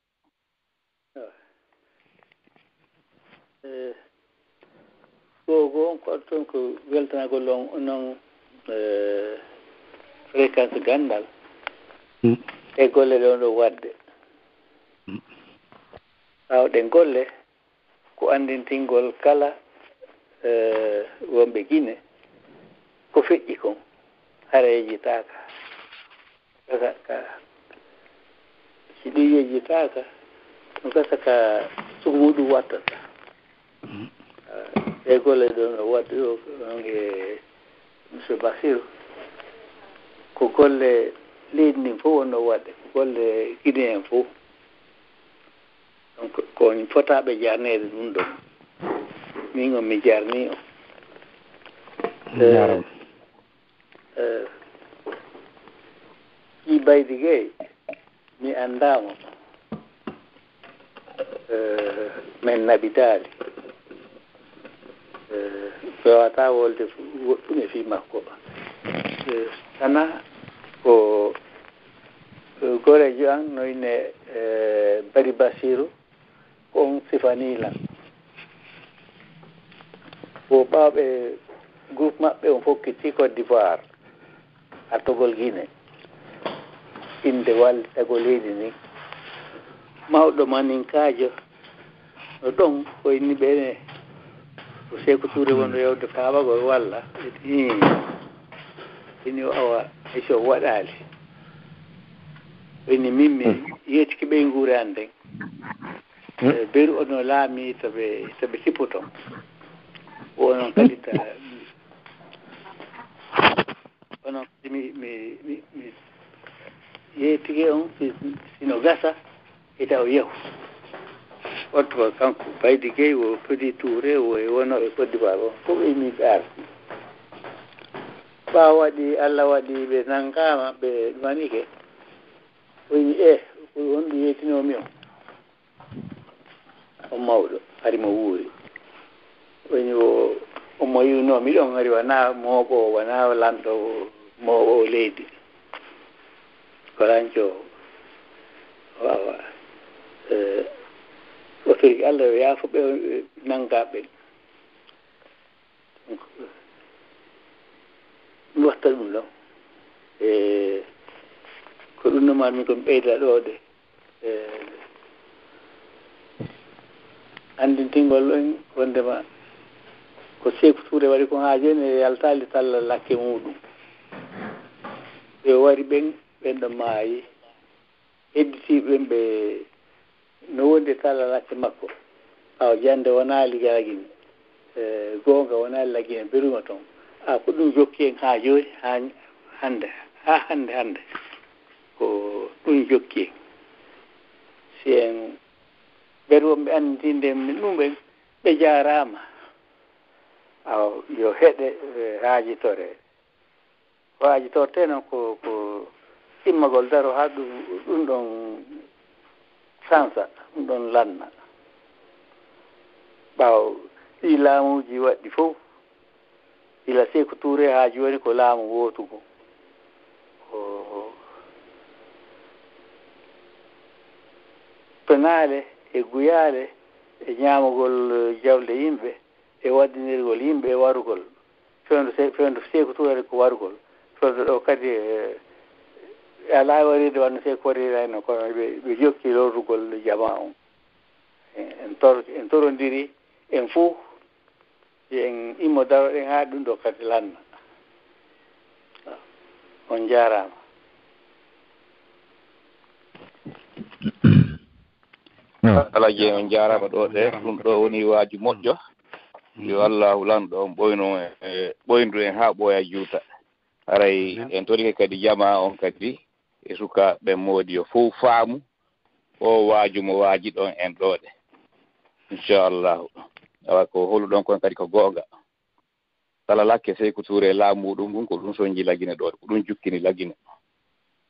gogo on ko toon ko weltanagol on noon fréquence gandal e golle ɗe on ɗo wadde awɗen golle ko andintingol kala wonɓe Guinée ko feƴƴi kon hara yejjitaka ka si ɗum yejjitaka ɗum gasa ka soko muɗum wattata e golle ɗon no waɗɗi ɗo on e monsieur Bassirou ko golle leydi ndin fof wonno waɗde ko golle Guinée en fof donc ko fotaɓe jarnede ɗum ɗon min on mi jarni on Baydi Gueye mi andamo men nabitaali fewata wolde woɗɗum e fi makko sana ko gorejo an noyne Bari Basiru on sifanilan ko ɓawɓe groupe maɓɓe on fokkiti Côte d'Ivoire artogol Guinée inde waldego leydi ni mawɗo maninkajo no ɗon koyni ɓene ko Sékou Touré wonɗo yewde kaɓagol walla ini o awa hayso waɗali ini mimmi yettiki ɓe nguure an nden beru ono laami toɓe sippoto onon kadi ta onon kadi mi yettike on sino gasa ita o yehu wattu ko kanko Baydi Gueye o Petit Touré o e wonoɓe Côte d'Ivoire o fof imi ɓe arti ɓa waɗi Allah waɗi ɓe nangama ɓe ɗumanike oyni ko wonɗo yettinomi on mawɗo ari mo wuuri oyni omo yiwnomi ɗon ari wona mooɓo wona lanɗo mooɓo leydi koranco wawa otori Allah yo yaafo ɓe nangaɓe donc ɗum watta ɗum ɗon ko ɗum noman min komi ɓeyda ɗo de andintingol ɗon wondema ko Sékou Touré waɗi ko ha joni e yaltali talla lakke muɗum ɓe wari ɓen ɗo maayi hedditiɓen ɓe no wondi talla lakke makko ɓawa jande wona ligalagine gonga wona lagine beruma toon ko ɗum jokki en ha joni ha hande ko ɗum jokki en si en ɓeɗ wonɓe anditinde min ɗum ɓe jarama yo heɗe haajitore ko haajitorte noon ko immagol daro ha ɗum ɗon sansa ɗum ɗon lanna ɓaw ɗi laamuji waɗɗi fof ila Sékou Touré ha joni ko laamu wotugo ko penale e guyale e ñamugol jawle yimɓe e waddinirgol yimɓe e warugol fewndo Sékou Touré ko warugol fewndo ɗo kadi ala waride wanno Sékou warirano kono ɓe jokki lorrugol jama on en torodiri en fou en immo daroɗen ha ɗum ɗo kadi lanna on jarama alaji on jarama ɗo de ɗum ɗo woni waaju moƴƴo yo Allahu lanɗo on ɓoyno e ɓoyndu en ha ɓooya juuta haray en torike kadi jama on kadi e sukaɓe moodi yo fof faamu o waaju mo waaji ɗon en ɗo de inchallahu awa ko holuɗon kon kadi ko goonga kala lakke Sékou Touré laamuɗum ngun ko ɗum soñji lagine ɗo ko ɗum jukkini lagine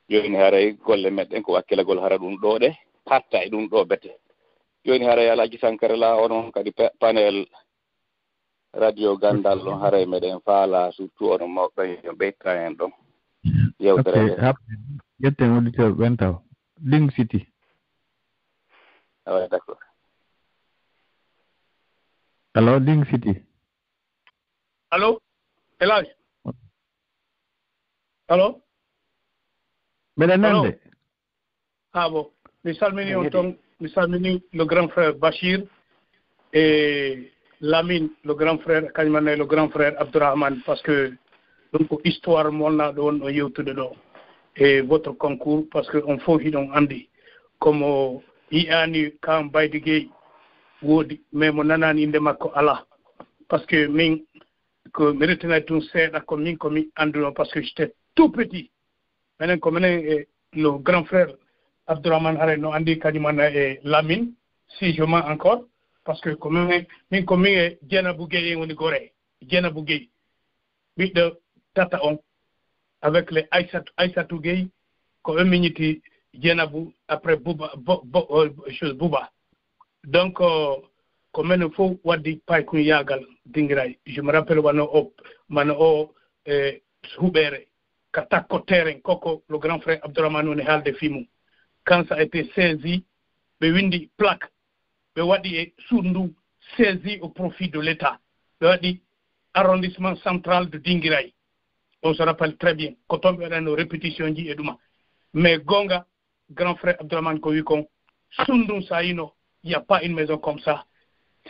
joni haray golle meɗen ko wakkilagol hara ɗum ɗo ɗe patta e ɗum ɗo bete joni haray Alaji Sankara la onon kadi panel radio gandal ɗon haray meɗen faala surtout onon mawɓe yo ɓeyta en ɗon yewtere nde yetten auditeur ɓen taw Link City awa d'accord allo Link City allo Elaj allo mbeɗen nande bon mi salmini on toon mi salmini le grand frère Bachir et Lamine le grand frère kañumanne le grand frère Abdourahmane parce que ɗum ko histoire molnaɗo won ɗo yewtude ɗo et votre concours parce que on fof hiɗon andi comme yiyani kam Baydi Gueye woodi mais mo nanani inde makko ala parce que min ko mi retinani tun seeɗa ko min komi anduno parce que j'étais tout petit minen ko minen e le grand frère Abdourahmane hare no andi kañumanne e Lamine si je mens encore parce que ko min komin e Dieynabou Gueye en woni Gorée Dieynabou Gueye ɓiɗɗo tata on avec les Aissatou Gueye ko miniti Jenabou après Bouba chose Bouba donc ko men fo waddi pay ku yagal dingiray je me rappelle mano hubere katako terrain koko le grand frère Abdourahmane on halde fimu quand ça a été saisi be windi plaque be wadi e sundu saisi au profit de l'état be wadi arrondissement central de Dingiray on se rappelle très bien quand on a nos répétitions ji eduma mais gonga grand frère Abdourahmane ko wi kon sundu sa ino il y a pas une maison comme ça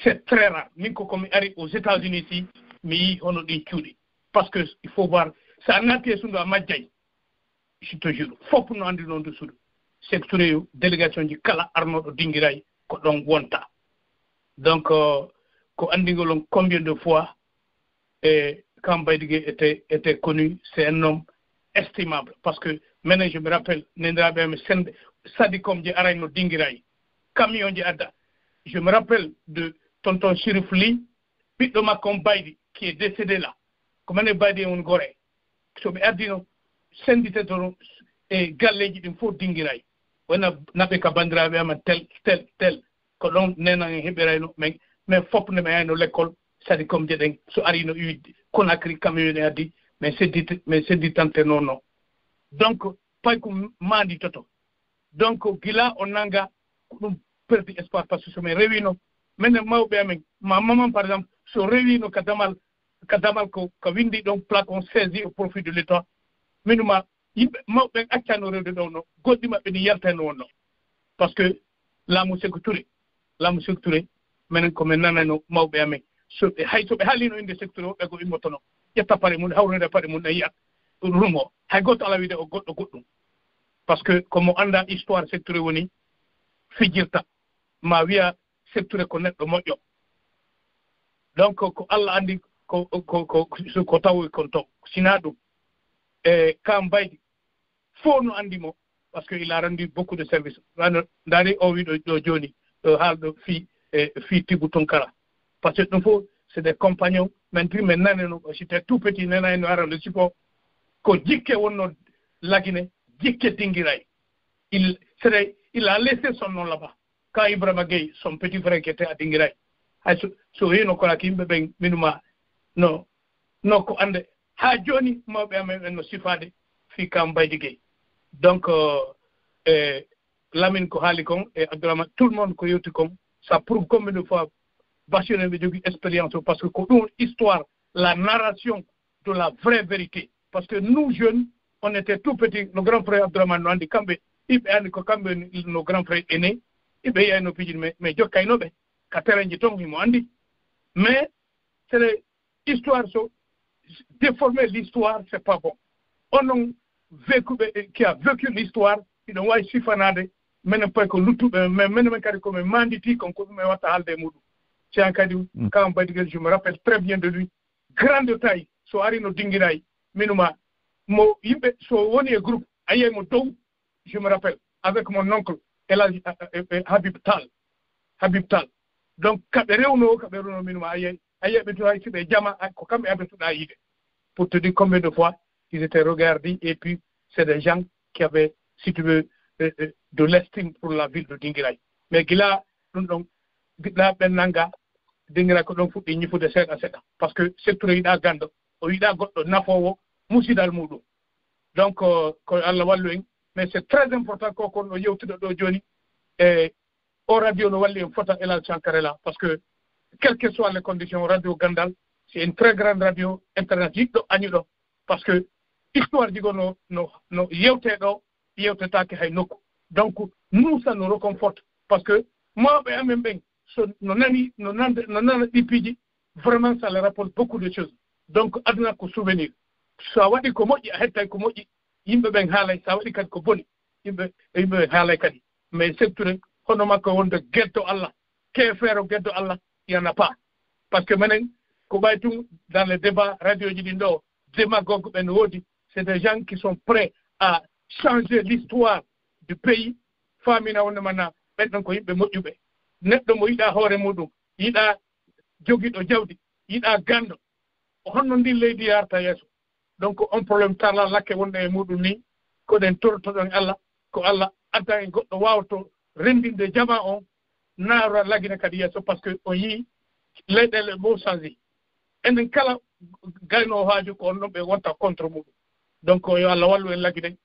c'est très rare niko comme ari aux États-Unis ici mi hono di ciudi parce que il faut voir ça naté sundu a majjay je te jure fop no andi non de sudu secteur délégation ji kala arnodo Dingiray ko don wonta donc ko andi ngolon combien de fois quand Baydigue était connu c'est un homme estimable parce que maintenant je me rappelle nendabe me sende sadikom ji arayno Dingiray camion ji adda je me rappelle de tonton Chérif Ly biddo makko Baydi qui est décédé là comme ne Baydi on gore so be addino sendite to e galleji din fo Dingiray wona nabe ka bandirabe am tel ko don nena hebirayno mais fop ne mayno l'école sadi comme jeden so arino uide Conakry camion e addi mais c'est tante non donc pay ko mandi toto donc gila on nanga dum perdi espoir parce que so me rewino men mawbe amen ma maman par exemple so rewino kadamal ko windi donc plaque on saisi au profit de l'état minuma mawbe accano rewde do no goddi mabbe ni yaltano wonno parce que la monsieur Touré menen ko men nanano mawbe amen so hay to be halino inde secteur be go immotono yetta pare mun hawrede pare mun ayya rumo hay goto ala wide o goddo goddum parce que comme anda histoire secteur woni fijirta ma wiya secteur ko neddo moƴƴo donc ko Allah andi ko tawi kon to sina dum kam Baydi fo no andi mo parce que il a rendu beaucoup de services ndari o wi do joni haldo fi Tibu Tonkara parce que nous faut c'est des compagnons maintenant j'étais tout petit nena no ara le support ko jikke wonno lagine jikke Dingiray il a laissé son nom là-bas quand Ibrahima Gueye son petit frère qui était à Dingiray so yino ko la kimbe ben minuma no ko ande ha joni mawbe amen no sifade fi kam Baydigue donc Lamine ko haali kon et Abdourahmane tout le monde ko yewti kon ça prouve combien de fois Bachir avait une expérience parce que nous histoire la narration de la vraie vérité parce que nous jeunes on était tout petits nos grands frères Abdourahmane no andi kambe ibe andi ko kambe nos grands frères aînés ibe yayno pijin mais jokkaynobe ka terenji ton himo andi mais c'est l'histoire so déformer l'histoire c'est pas bon on vécu qui a vécu l'histoire il doit way sifanade menen pay ko luttube menen kadi ko me manditi kon ko me watta halde mudum c'est un kadi quand Baydigue je me rappelle très bien de lui grande taille so arino Dingiray minuma mo yimbe so woni e groupe ayay mo dow je me rappelle avec mon oncle Habib Tal donc kabe rewno minuma ayay be to hay sibe jama ko kambe abe to da yide pour te dire combien de fois ils étaient regardés et puis c'est des gens qui avaient si tu veux de l'estime pour la ville de Dingiray mais gila donc gila benanga Dingiray ko don fuddi nyifude seeda parce que secteur yida gando o yida goddo nafowo musidal mudum donc ko Allah wallu en mais c'est très important ko no yewtudo do joni e o radio no walli en fota Elal Sankarela parce que quelles que soient les conditions radio Gandal c'est une très grande radio internet yiddo añudo parce que histoire digo no yewtedo yewtetake hay nokku donc nous ça nous réconforte parce que moi be amen ben so no nana dipiji vraiment ça le rapporte beaucoup de choses donc aduna ko souvenir so wadi ko moƴƴi a hettay ko moƴƴi yimɓe ɓen haalay sa waɗi kadi ko boni yimɓe haalay kadi mais secteur hono makko wonde gueddo Allah kefeero gueddo Allah il y en a pas parce que menen ko ɓay tum dans les débats radio ji ɗin ɗo démagogue ɓen woodi c'est des gens qui sont prêts à changer l'histoire du pays famina wonde mana ɓen ɗon ko yimɓe moƴƴuɓe neɗɗo mo yiɗa hoore muɗum yiɗa jogiɗo jawdi yiɗa gando honno ndi leydi yarta yeeso donc on probléme tarla lakke wonde e muɗum ni ko den tortoɗon Allah ko Allah adda en goɗɗo wawto rendinde jama on naara lagine kadi yeeso par ce que on yii leyɗele mo changi enen kala gayno haaju ko on ɗon ɓe wonta contre muɗum donc yo Allah wallu en lagine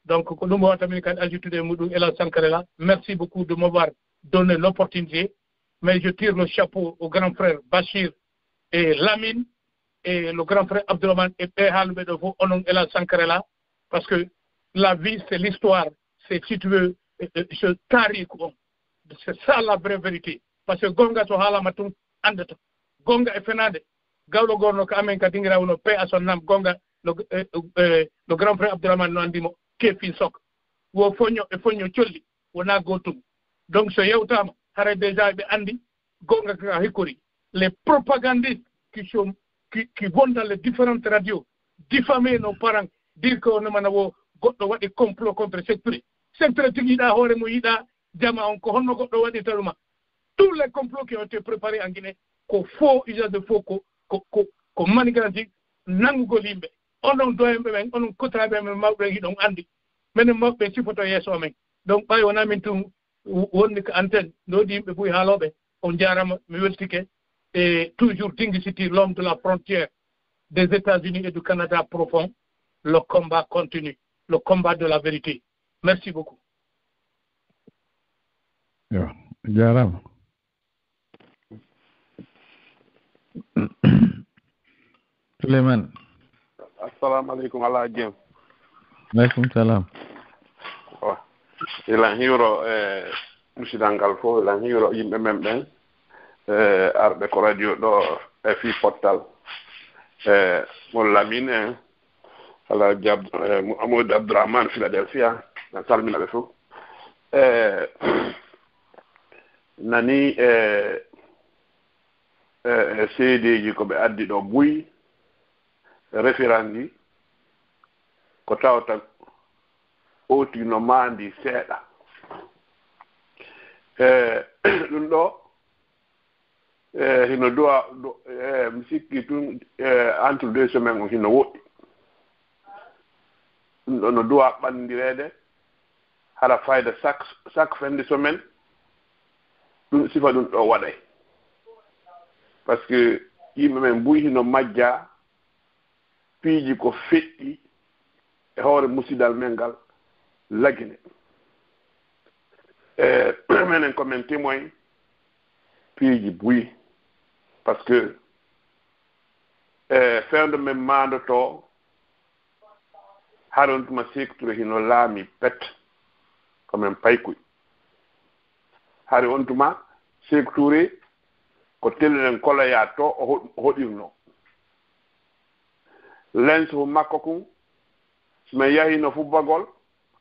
donc ko ɗum wata min kadi ajoutude muɗum Elhadji Sankara là merci beaucoup de m'avoir donné l'opportunité mais je tire le chapeau au grand frère Bachir et Lamine et le grand frère Abdourahmane et ɓe haaluɓe ɗo fof onon Elhadji Sankara là parce que la vie c'est l'histoire c'est si tu veux ce tariku on c'est ça la vraie vérité par ce que gonga so haalama tum andata gonga e fenade gawɗo gorno ko amen ka dingira wono paix à son nam gonga le grand frère Abdourahmane no andimo kefi sok wo foño e foño colli wona gotum donc so yewtama hara déjà ɓe andi gonga ka hikkori les propagandistes qui vont dans les différentes radios diffamer nos parents dire que no mana wo goɗɗo waɗi complot contre secteur tigiɗa hoore mo yiɗa jama on ko honno goɗɗo waɗi taruma tous les complots qui ont été préparés en Guinée ko faux usage de faux ko maniganti nangugol yimɓe onon doyemɓe ɓen onon kotaɓe men mawɓe hiɗon andi minen mawɓe sifoto yeeso men donc ɓay wona min tum wonni ko antenne nodi yimɓe fof haaloɓe on jarama mi weltike et toujours Tingui Siti l'homme de la frontière des États-Unis et du Canada profond le combat continue le combat de la vérité merci beaucoup yo jarama Souleymane assalamu aleykum ala jem aleykum salam ilan hiwro musidal ngal fof ilan hiwro yimɓe men ɓen arɓe ko radio ɗo e fi pottal mon Lamine en Alhaji Amadou Abdourahmane Philadelphia na salminaɓe fof nani seedeji ko ɓe addi ɗo buy référandi ko tawta otino maandi seeɗa ɗum ɗo hino duwa mi sikki tun entre deux semaines o hino woɗɗi ɗum ɗo no duwa ɓanndireede hara fayda chaque fin de semaine ɗum sifa ɗum ɗo waɗay par ce que yimɓe men mbuy hino majja piiji ko feƴƴi e hoore musidal men ngal lagine minen komin témoin piiji buyi par ce que fewndo men maandoto haɗon tuma sekture hino laami pet komin paykuy hari on tuma sekture ko tellenen koloya to o hoɗirno lenso makko kum somin yahino fubbagol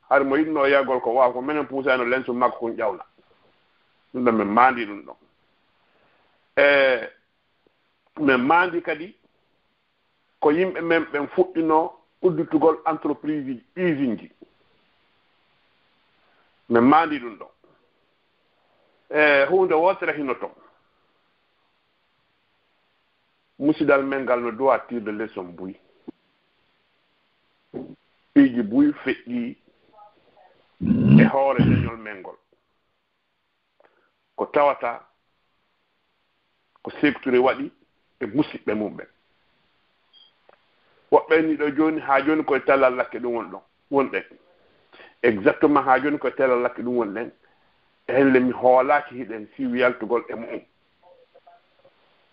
har mo yiɗno yagol ko wawa ko minen puusano lenso makko kum ƴawna ɗum ɗon min maandi ɗum ɗon min maandi kadi ko yimɓe men ɓen fuɗɗino udditugol entreprise usine ji min maandi ɗum ɗon hunde wotere hino ton musidal men ngal no doit tirde leçon buy piiji buy feƴƴi e hoore leñol men ngol ko tawata ko secture waɗi e musidɓe mum ɓen woɓɓe ni ɗo joni ha joni koye tellal lakke ɗum won ɗon wonɗen exactement ha joni koye tellal lakke ɗum wonɗen helle mi hoolaki hiɗen siwi yaltugol e mum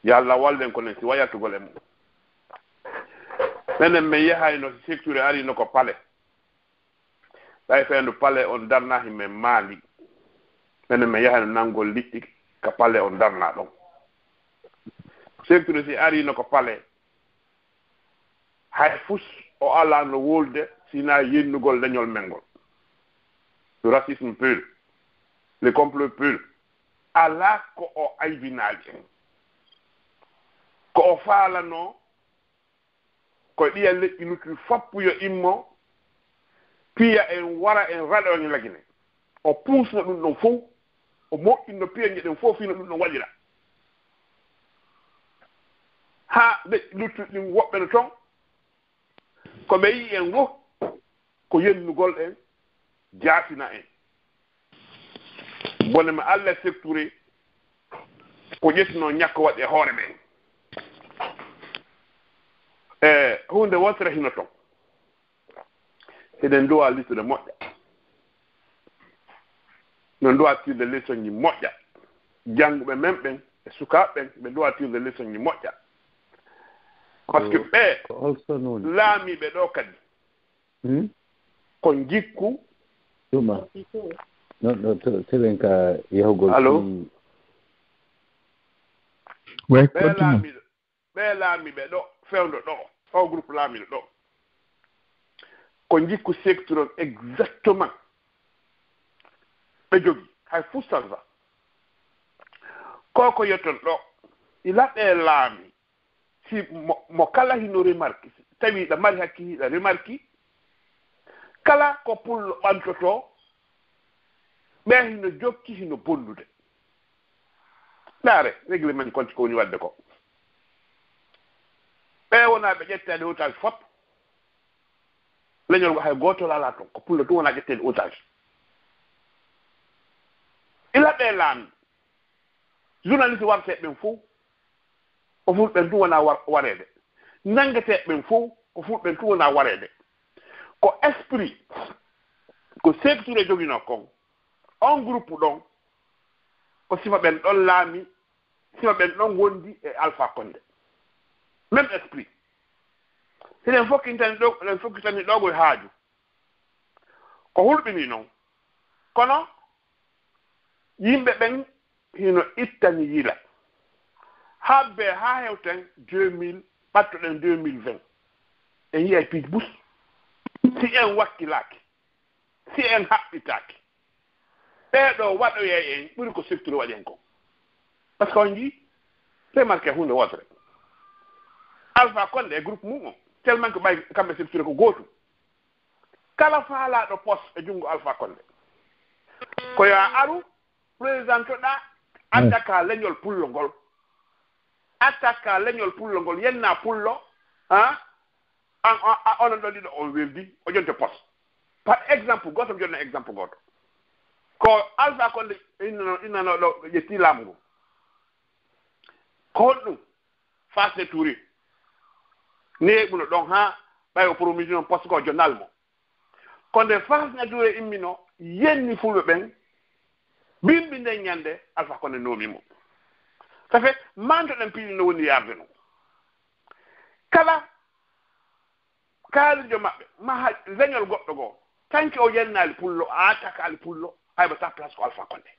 yo Allah wallen konen si wayaltugol e mum menen min yahayno secture arino ko pale ɗay fendu pale on darna himen maali menen min yahayno nanngol liɗɗi ka pale on darna ɗon secture si arino ko pale hay fus o ala no wolde sina yennugol leñol men ngol le racisme pur le complot pur ala ko o aybinaji ko o faalano ko ɗiya leƴƴi luttuɗi foppu yo immo piya en wara en raɗo en lagine o puusno ɗum ɗon fof o moƴƴinno piyaji ɗen fof fino ɗum ɗon waɗira ha leƴƴi luttuɗi ɗin woɓɓe no toon ko ɓe yi en fof ko yennugol en jaafina en bone ma Allah sectouré ko ƴettino ñakko waɗe hoore ɓen hunde wotere hino ton eɗen duwa littude moƴƴa no duwa tirde leçon ñi moƴƴa jannguɓe men ɓen e sukaaɓe ɓen ɓe duwa tirde leçon ñi moƴƴa par ce que ɓe laamiɓe ɗo kadi ko jikku ɗuma non teɓen ka yahugol allo ɓe laamiɓe ɗo fewndo ɗo o groupe laamiɗo ɗo ko jikku secteur exactement ɓe jogi hay fuu salva koko yetton ɗo ila ɓe laami si mo kala hino remarque tawi ɗa mari hakki hiɗa remarque kala ko pullo ɓantoto ɓe hino jokki hino bonnude ɗaare réglement ni konti ko woni wadde ko ɓe wona ɓe ƴettade otage fop leñol ngo hay gotol ala toon ko pullo ɗum wona ƴettede otage ila ɓe laami journaliste warteɓe ɓen fof o fulɓen tun wona wareede nangeteɓe ɓen fof ko fulɓen tun wona wareede ko esprit ko secture jogino kon on groupe ɗon ko sima ɓen ɗon laami sima ɓen ɗon wondi e Alpha Condé même esprit seɗen fokkitani ɗogoye haaju ko hulɓini noon kono yimɓe ɓen hino ittani yila habbe ha hewten 2000 ɓattoɗen 2020 en yiyay piij bus si en wakkilaaki si en haɓɓitaaki ɓeeɗo waɗoye en ɓuri ko secteur waɗi en ko par ce que on jii remarque hunde wotere Alpha Condé e groupe mum o tellement que ɓay kamɓe secteur ko gootum kala faalaɗo poste e junngo Alpha Condé ko yo a aru président toɗa attaque leñol pullo ngol attaque leñol pullo ngol yenna pullo onon ɗo ɗiɗo on weldi o jonte poste par exemple goto jonna exemple goto ko Alpha Condé innano ɗo ƴetti laamu ngu ko honɗum Fasde Touré neeɓuno ɗon ha ɓay o promission poste ko jonnal mo konde Fasde Touré immino yenni fulɓe ɓen bimbi nden ñande Alpha Condé nomimo ça fait mantoɗen piiɗi no woni yarde no kala kaalijo maɓɓe ma leñol goɗɗo goo tanke o yennaali pullo a attaqueali pullo hayɓa sa place ko Alpha Condé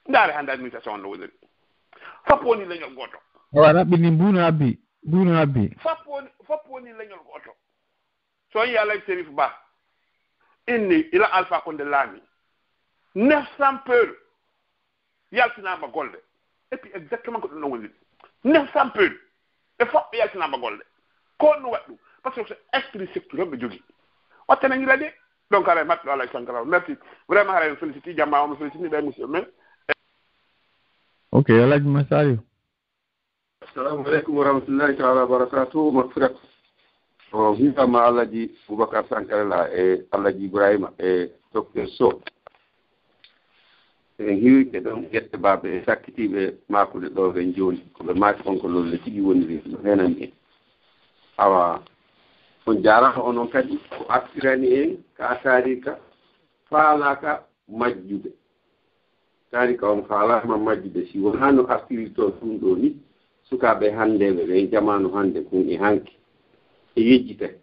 ndaare hannde administration on no woniri fopp woni leñol gooto o raɓɓini mbuno abbi fopp woni leñol gooto so yi Alhaji Sérif Ba inni ila Alpha Condé laami 900 peules yaltinama golde et puis exactement ko ɗum ɗon woni 900 peules e foɓɓe yaltinama golde ko no waɗi ɗum par ce que esprit secteur ɓe jogii wattana ñila de donc ara maɓɓe ɗo Alhaji Sankara merci vraiment hara en félicité jamma omo félicité ɓe monsieur men ok Alhaji Massario assalamu aleykum wa rahmatullahi taala wa barakatuh magfirat o wiyama Alhaji Boubacar Sankara la e Alhaji Ibrahima e docteur Sow en hiwɓe ɗon ƴette baaɓe e sakkitiiɓe maakude ɗo ɓen jooni ko ɓe maaki on ko lolle tigi woniri no henani en awa on jaarata onon kadi ko artirani en ka taarika faalaaka majjude taarika on faalama majjude si wonaa no artirito ɗum ɗo ni sukaaɓe hanndeɓe ɓen jamanu hannde kon e hanki e yejjitay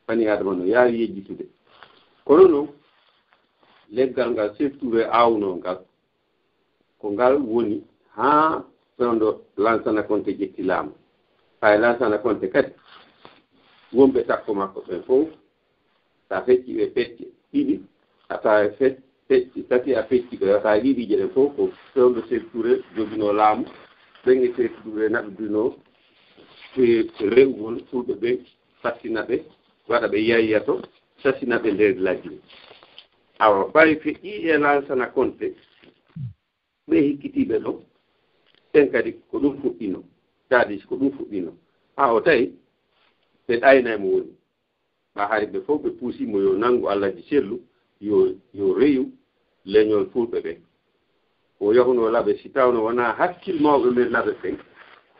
bani adama no yaari yejjitude kono noon leggal ngal sefture awno ngal ko ngal woni haa fewndo Lansana Conté ƴetti laamu hay Lansana Conté kadi wonɓe takko makko ɓen fof sa fecci ɓe pecce ɗiɗi ata fecci tati a fecci ɓe ata ɗiɗije ɗen fof ko fewndo sefture jogino laamu ɓen e sefture naɓdino rewgol fulɓe ɓen sattina ɓe waɗa ɓe yayyato sassina ɓe nder lajji awa ɓay feƴƴi e Lansana Conté ɓe hikkitiɓe ɗo ɓen kadi ko ɗum fuɗɗino daadis ko ɗum fuɗɗino ha o tawi ɓe ɗaynaymo woni ba hari be fof be puusi mo yo nangu Allah di cellu yo reyu leñol fulbe be o yahuno labe si tawno wana hakkil mawbe men labe fe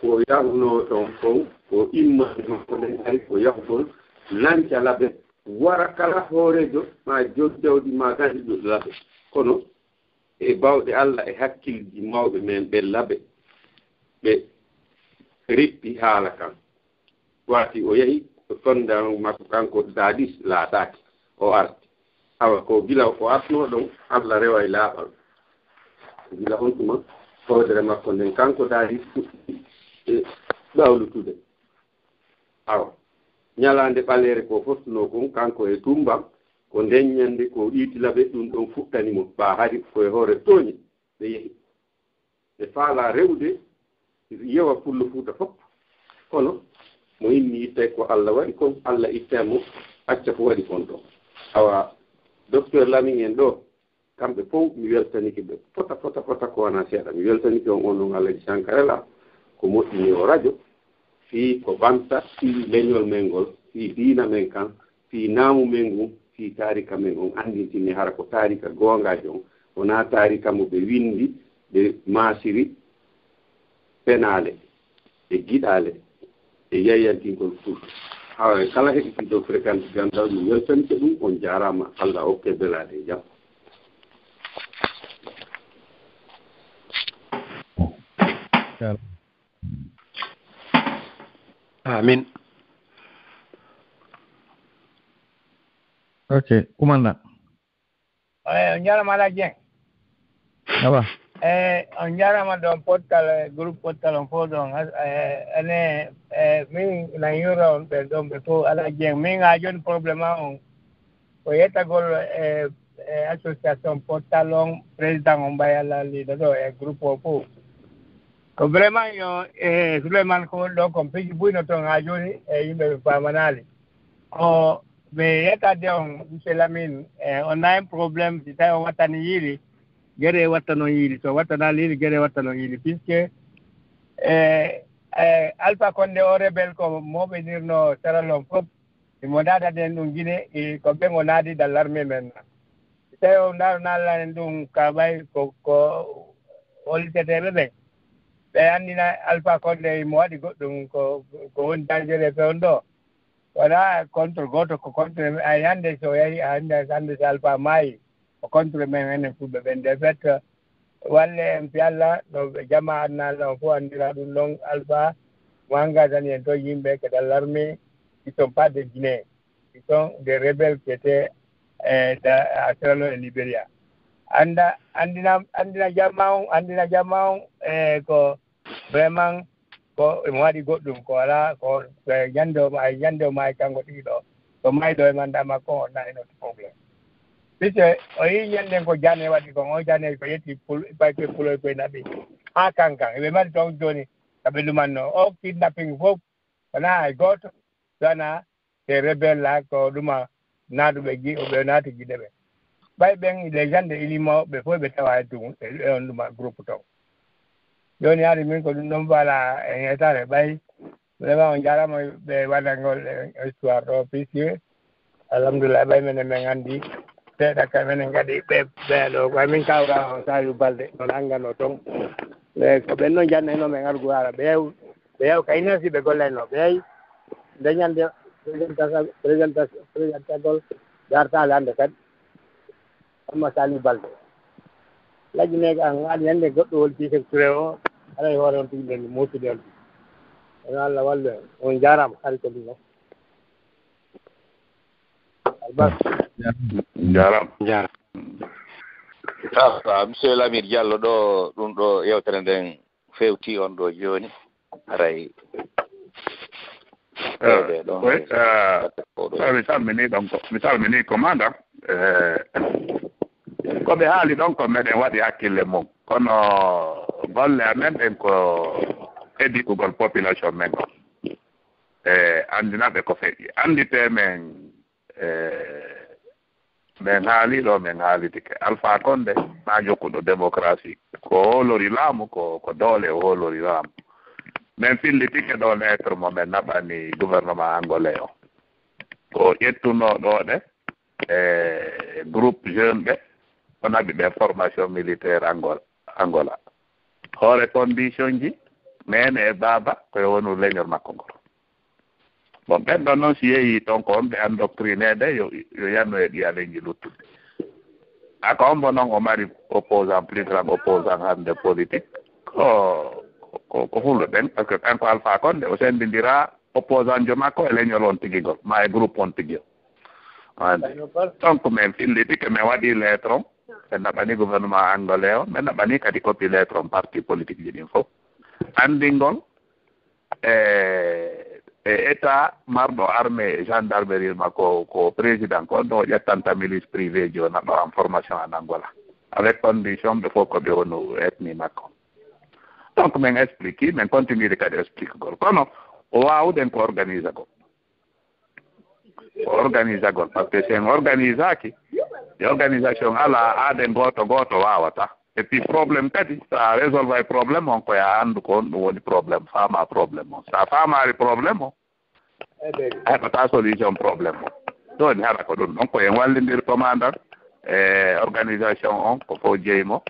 o yahuno ton fon o imma ko den ari ko yahul lanca labe wara kala horejo ma joddawdi ma gandido labe kono e bawde Allah e hakkilji mawbe men be labe be rippi haala kan wati o yahi fonda makko kanko dadis laataki o arti awa ko gila ko asno ɗon Allah rewa e laaɓal gila on tuma fodere makko nden kanko dadis fuɗɗi e ɗawlutude awa ñalande ɓalere ko fottuno kon kanko e tumbam ko nden ñande ko ɗiitilaɓe ɗum ɗon fuɗɗanimo ba hari koye hoore tooñi ɓe yehi ɓe faala rewde yewa pullo fuuta fof kono mo inni itte ko Allah waɗi kon Allah ittemo acca ko waɗi kon ɗo awa docteur Lamin en ɗo kamɓe fof mi weltaniki ɓe fota ko wona seeɗa mi weltaniki on ɗon Alaji Sankarela ko moƴƴini o radio fii ko ɓamta fii leñol men ngol fii diina men kan fii naamu men ngun fii taarika men on anndintini hara ko taarika goongaji on wonaa taarika mo ɓe windi ɓe maasiri penaale e giɗaale e yeyyantingol fof hawa kala heɗitiɗo fréquence ganndal mi weltanike ɗum on jaarama Allah okke belaade e jam amin ok commandant on jarama Ala Dieng awa on jarama ɗon pottal groupe pottal on fof ɗon ene min nan yura on ɓe ɗon ɓe fof Ala Dieng min ha joni probléme on ko yettagol association pottal on président on mbayi Allah liɗo ɗo e groupe o fof ko vraiment yo Souleymane ko woni ɗon kon piji buyno toon ha joni e yimɓe ɓe pamanali o ɓe yettade on monsieur Lamine on a un probléme si tawi on wattani yiili gere watta noon yiili so wattana yiili gere watta noon yiili puisque Alpha Condé o rebel ko moɓenirno saralon fof imo dadaden ɗum Guinée ko ɓe ngo naadi dans l'armée maintenant si tawi o nalani ɗum kaɓay ko holiteteɓe ɓe ɓe anndina Alpha Condé imo waɗi goɗɗum ko woni dangereux fewn ɗo wona contre goto ko contre ay hannde so yahi hannde so Alpha maayi o contre men enen fulɓe ɓen de fait walle en Allah no ɓe jama adnal on fof anndira ɗum ɗon Alpha mo engagani en to yimɓe que dans l'armée qui sont pas de Guinée qui sont des rebelles qui étaient à Sierra Leone et Libéria andina jamma on ko vraiment ko emo waɗi goɗɗum ko wala ko ñande o maayi kanngo tigi ɗo ko mayɗo e manda makko o nayi not probléme puisque o yii ñanden ko jane waɗi kon o jane ko yetti ɓaykoye puloy koye naɓi ha kankan eɓe mari toon joni kaɓe lumanno o kidnapping fof wona hay gooto sona te rebelle la ko ɗuma naaduɓe ɓe naati giɗe ɓe ɓay ɓen les gens de ilimo ɓe fof ɓe tawa e tun on ɗuma groupe ton joni haade min ko ɗum ɗon voilà en etare ɓay vraiment on jarama ɓe waɗangol histoire ɗo puisque alhamdulillah ɓay menen min anndi seeɗa ka menen kadi ɓeɗo ɓay min kawra o Saliou Balde ɗon anggano toon e ko ɓen noon jannayno men argu ara ɓe yew ka ina si ɓe gollayno ɓe yeyi dañande présentagol dartale hannde kadi amma Saliou Balde lajjine an waɗi hannde goɗɗo wolti secture o aɗa hoore on tigi nden muusude on ono Allah wallu en on jarama hari ko ɗum o albas jarama monsieur Lamine Diallo ɗo ɗum ɗo yewtere nden fewti on ɗo joni haray mi salmini commandant koɓe haali ɗon ko meɗen waɗi hakkille mum kono golle amen ɗen ko heɗiɓugol population men o anndinaɓe ko feƴƴi anndite men min haaliɗo min haalidike Alpha Condé ma jokkuɗo démocratie ko hoolori laamu ko doole o hoolori laamu min fillitike ɗo lettre mo min naɓani gouvernement angolais o ko ƴettunoɗo ɗe groupe jeune ɓe onaɓi ɓe formation militaire Angola hoore condition ji nene e baba koye wonu leñol makko ngol bon ɓenɗon noon si yeehi ɗon ko on ɓe endoctrinede yo yanno e ɗi aleji luttude aka on bo noon o mari opposant plus grand opposant hande politique ko hulɗo ɗen par ce que kanko Alpha Condé o sendidira opposant jo makko e leñol on tigigol ma e groupe on tigi o andi donc min filliti ke min waɗi lettre on ɓe naɓani gouvernement angolais o ɓe naɓani kadi copie lettre on parti politique ji ɗin fof andingol e état marɗo armée e gendarmerie makko ko président ko ɗo ƴettanta milice privé ji o naɓa en formation en Angola avec condition ɓe fof koɓe wonu ethnie makko donc min explique min continue kadi explique gol kono o wawɗen ko organise gol gol par ce que sen organisaki e organisation ala aaden goto wawata et puis probléme kadi sa résolve ay probléme on koya andu ko on ɗum woni probléme faama probléme o sa faamari probléme o heɓata solution probléme o ɗo ni haɗa ko ɗum ɗon koyen wallidir commandant e organisation on ko fof jeymo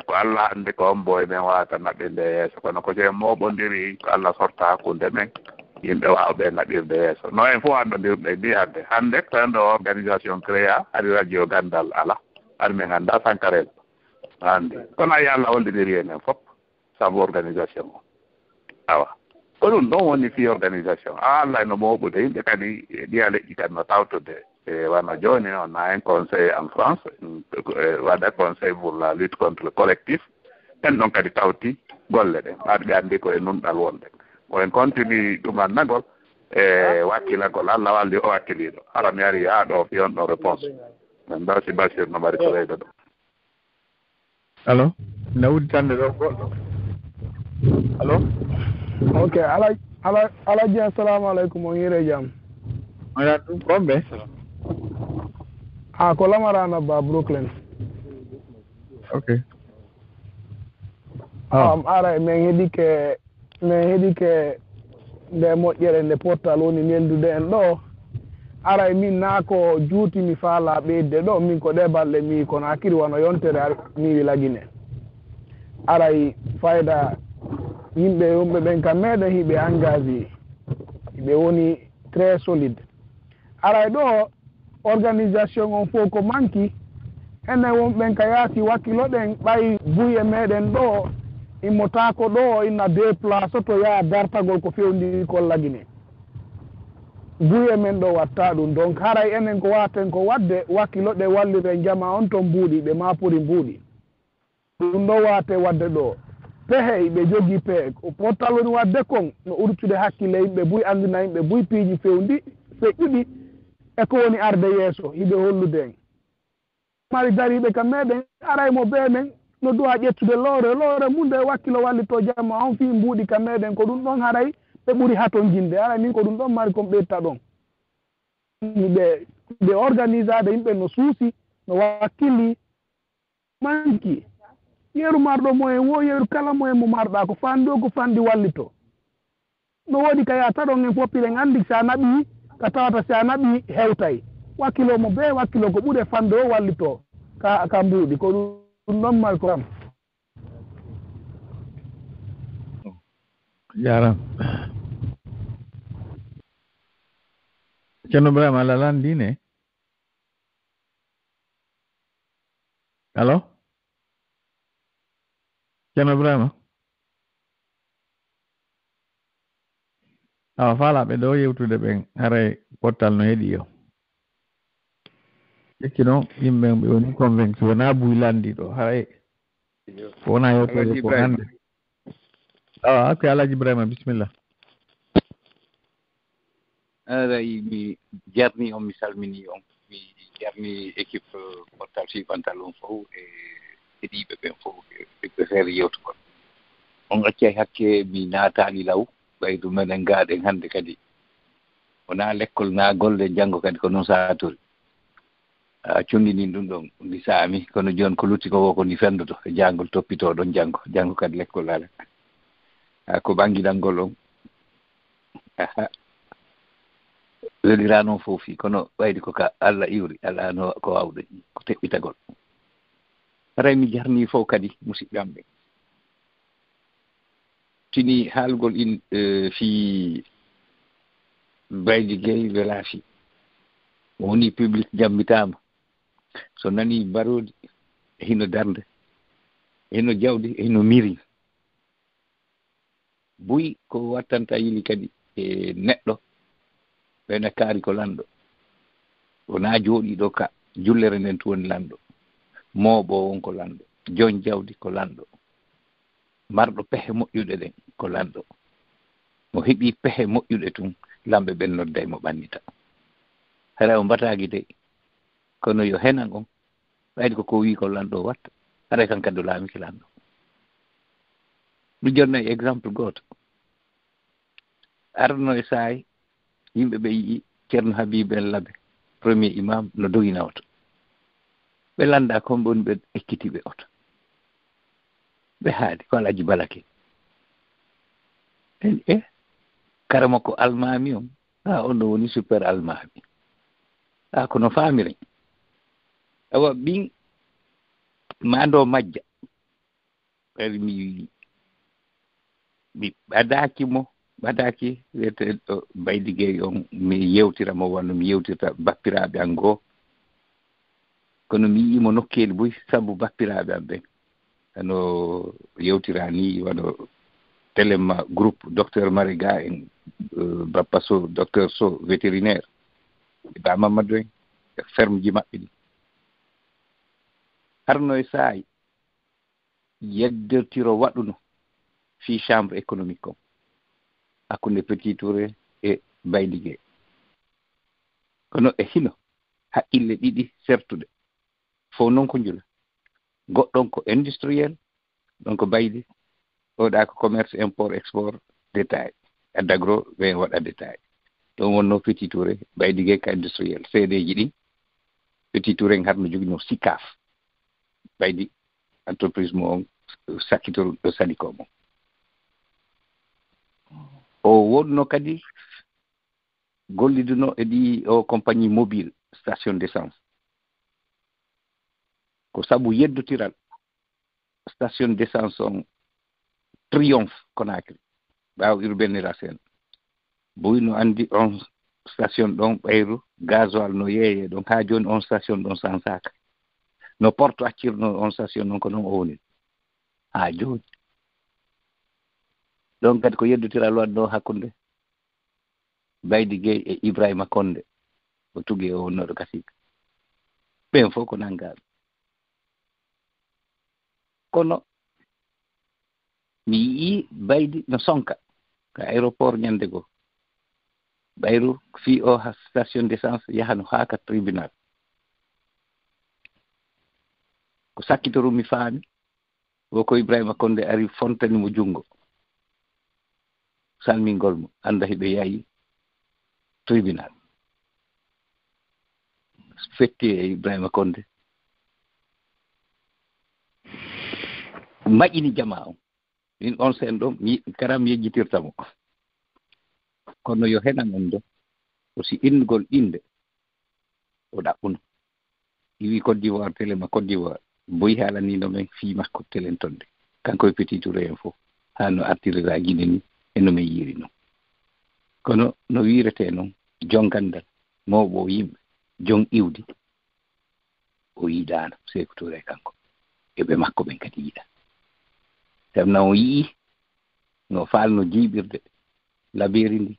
ko Allah andi ko on boy men wawata naɓirde yeeso kono ko sen moɓodiri ko Allah sorta hakkunde men yimɓe wawɓe naɓirde yeeso no en fof andodirɗe mbi hande ko en ɗo organisation créa ari radio gandal ala ari min ganda sankarel andi kono ayi Allah hollidiri enen fof saabu organisation o awa ko ɗum ɗon woni fi organisation Allah eno moɓude yimɓe kadi ɗiya leƴƴi kadi no tawtude wana joni on a un conseil en France waɗa conseil pour la lutte contre le collectif en ɗon kadi tawti golle ɗen ɓaɗo ɓe anndi koye nunɗal wonde ko en continue ɗumannagol e wakkilagol Allah walli o wakkiliɗo hara mi ari haa ɗo fi on ɗon réponse min mbawsi Bachir no mbaɗi ko leyda ɗo allo ne udditande ɗo goɗɗo allo ok alaji assalamu aleykum on hiire jaam oya ɗum komɓe ko lamarana ba Brooklyn ok ara min heeɗi ke nde moƴƴere nde portal woni neldude en ɗo ara min naa ko juuti mi faala ɓeyde ɗo min ko ɗe balɗe mi kono hakkiri wono yontere mi wilagine aray fayda yimɓe ɓen kam meɗen hiɓe engagé ɓe woni très solide aray ɗo organisation on fof ko manki enen wonɓen ka yaasi wakkilo ɗen ɓay buye meɗen ɗo immotako ɗo inna déplace to yaa dartagol ko fewndiri kollagine buye men ɗo watta ɗum donc haray enen ko waten ko wadde wakkilo ɗe wallire jama on ton mbuuɗi ɓe mapori mbuuɗi ɗum ɗo wate wadde ɗo pehe ɓe jogii pehe portal woni wadde kon no urtude hakkille yimɓe buy andina yimɓe buy piiji fewndi feƴƴuɗi e ko woni arde yeeso hiɓe hollude en mari dariɓe kam meɗen aray mo bee men no duwa ƴettude loore munde wakkilo wallito jamma on fi mbuuɗi kam meɗen ko ɗum ɗon haray ɓe ɓuri haton jinde aray min ko ɗum ɗon mari kon ɓeyta ɗon ɓe organisade yimɓe no suusi no wakkili manki yeru marɗo moyen wo yeru kala moyen mo marɗa ko fandi o ko fandi wallito no woodi ka yata ɗon en foppiɗen anndi sa naɓi ka tawata sa naɓi hewtay wakkilo mo bee wakkilo ko ɓuri fande o wallito ka mbuuɗi ko ɗum ɗon mari ko kam jaram ceerno Ibrahima Allah landine allo ceerno Ibrahima awa faalaɓe ɗo yewtude ɓen haray portal no heeɗi yo ƴekki noon yimɓe ɓe woni convaincu wona buy landiɗo haray wona yewtode ko hande awa ok Alaji Ibrahima bisimilla aray mi jarni on mi salmini on mi jarni équipe portal suivantal on fof e heeɗiɓe ɓen fof ɓe feere yewtugol on accay hakke mi naatani law ɓaydu meɗen gaaɗen hannde kadi wona l'école na golle janngo kadi ko noon satori a cundinin ɗum ɗon ndi saami kono jooni ko lutti ko wo ko ndi fenndoto e janngol toppitoo ɗon janngo kadi l'école ala ko ɓangidalngol on welira noon fofi kono ɓaydi ko ka Allah iwri ala no ko wawde ko teɓɓitagol haray mi jarni fof kadi musidɓe am ɓe tini haalgol in fi Baydi Gueye welaafi woni public jammitama so nani barodi hino darde hino jawdi hino miri buy ko wattanta yili kadi e neɗɗo ɓene kaari ko lanɗo wona jooɗiɗo ka jullere nden to woni lanɗo mooɓo won ko lanɗo jon jawdi ko lanɗo marɗo pehe moƴƴuɗe ɗen ko lanɗo mo heɓi pehe moƴƴuɗe tun lamɓe ɓen nodda e mo ɓannita hara o mbataki de kono yo henan on ɓayde koko wi ko lanɗo watta haɗa kan kadi o laamiki lanɗo ɗum jonna e exemple goto arno e saayi yimɓe ɓe yii ceerno Habib El Labe premier imam no dogina oto ɓe landa komɓe woni ɓe ekkitiɓe oto ɓe haadi ko alaji balake en kara makko almami on on ɗo woni super almami kono faamiren awa ɓin mando majja kadi mi ɓadaki wiyete Baydi Gueye on mi yewtiramo wonno mi yewtirta bappiraɓe an goo kono mi yimo nokkeli boy sabu bappiraɓe am ɓen ano yewtira ni wano téléma groupe docteur Mariga en Bappa Sow docteur Sow vétérinaire ba Mamadou en ferme ji maɓɓe ɗi harno e saayi yeddotiro waɗuno fi chambre économique o hakkunde Petit Touré e Baydi Gueye kono e hino haqqille ɗiɗi sertude fof noon ko njula goɗɗon ko industriel ɗon ko Baydi oɗa ko commerce import export détail addagro ɓe waɗa détail ɗon wonno Petit Touré Baydi Gueye ka industriel seedeji ɗi Petit Touré harno jogino SICAF Baydi entreprise mo on sakkitor ɗo sadi ko mo o wonno kadi golliduno e ɗi o compagnie mobile station d'essence ko sabu yeddotiral station d'essence on Triomphe Conakry ɓaawo urbaine Racine boy no andi on station ɗon ɓayru gasoil no yeeye ɗon ha joni on station ɗon sansaka no porte accirno on station ɗon ko noon o woni ha joni ɗon kadi ko yeddotiral waɗno hakkunde Baydi Gueye e Ibrahima Condé o tugi o wonnoɗo Kasika ɓen fof ko nanggaɓe kono mi yii Baydi no sonka ka aéroport ñande goo ɓayru fi o ha station d'essence yahano haa ka tribunal ko sakkitoru mi faami woko Ibrahima Condé ari fontani mo junngo salmingol mo annda hiɓe yahi tribunal fetti e Ibrahima Condé maƴini jama on min on sen ɗo karam yejjitirtamo kono yo henan on ɗo aussi innugol inde o ɗaɓɓuno iwi Côte d'Ivoire téléma Côte d'Ivoire boyi haalanino men fii makko télén tonde kanko e Petit Touré en fof ha no artirira Guinée ni e no min yiri noon kono no wirete noon jon gandal mawɓo yimɓe jon iwdi o yiɗano Sékou Touré kanko eɓe makko ɓen kadi yiɗa sabu na o yii no falno jiiɓirde laberi ndi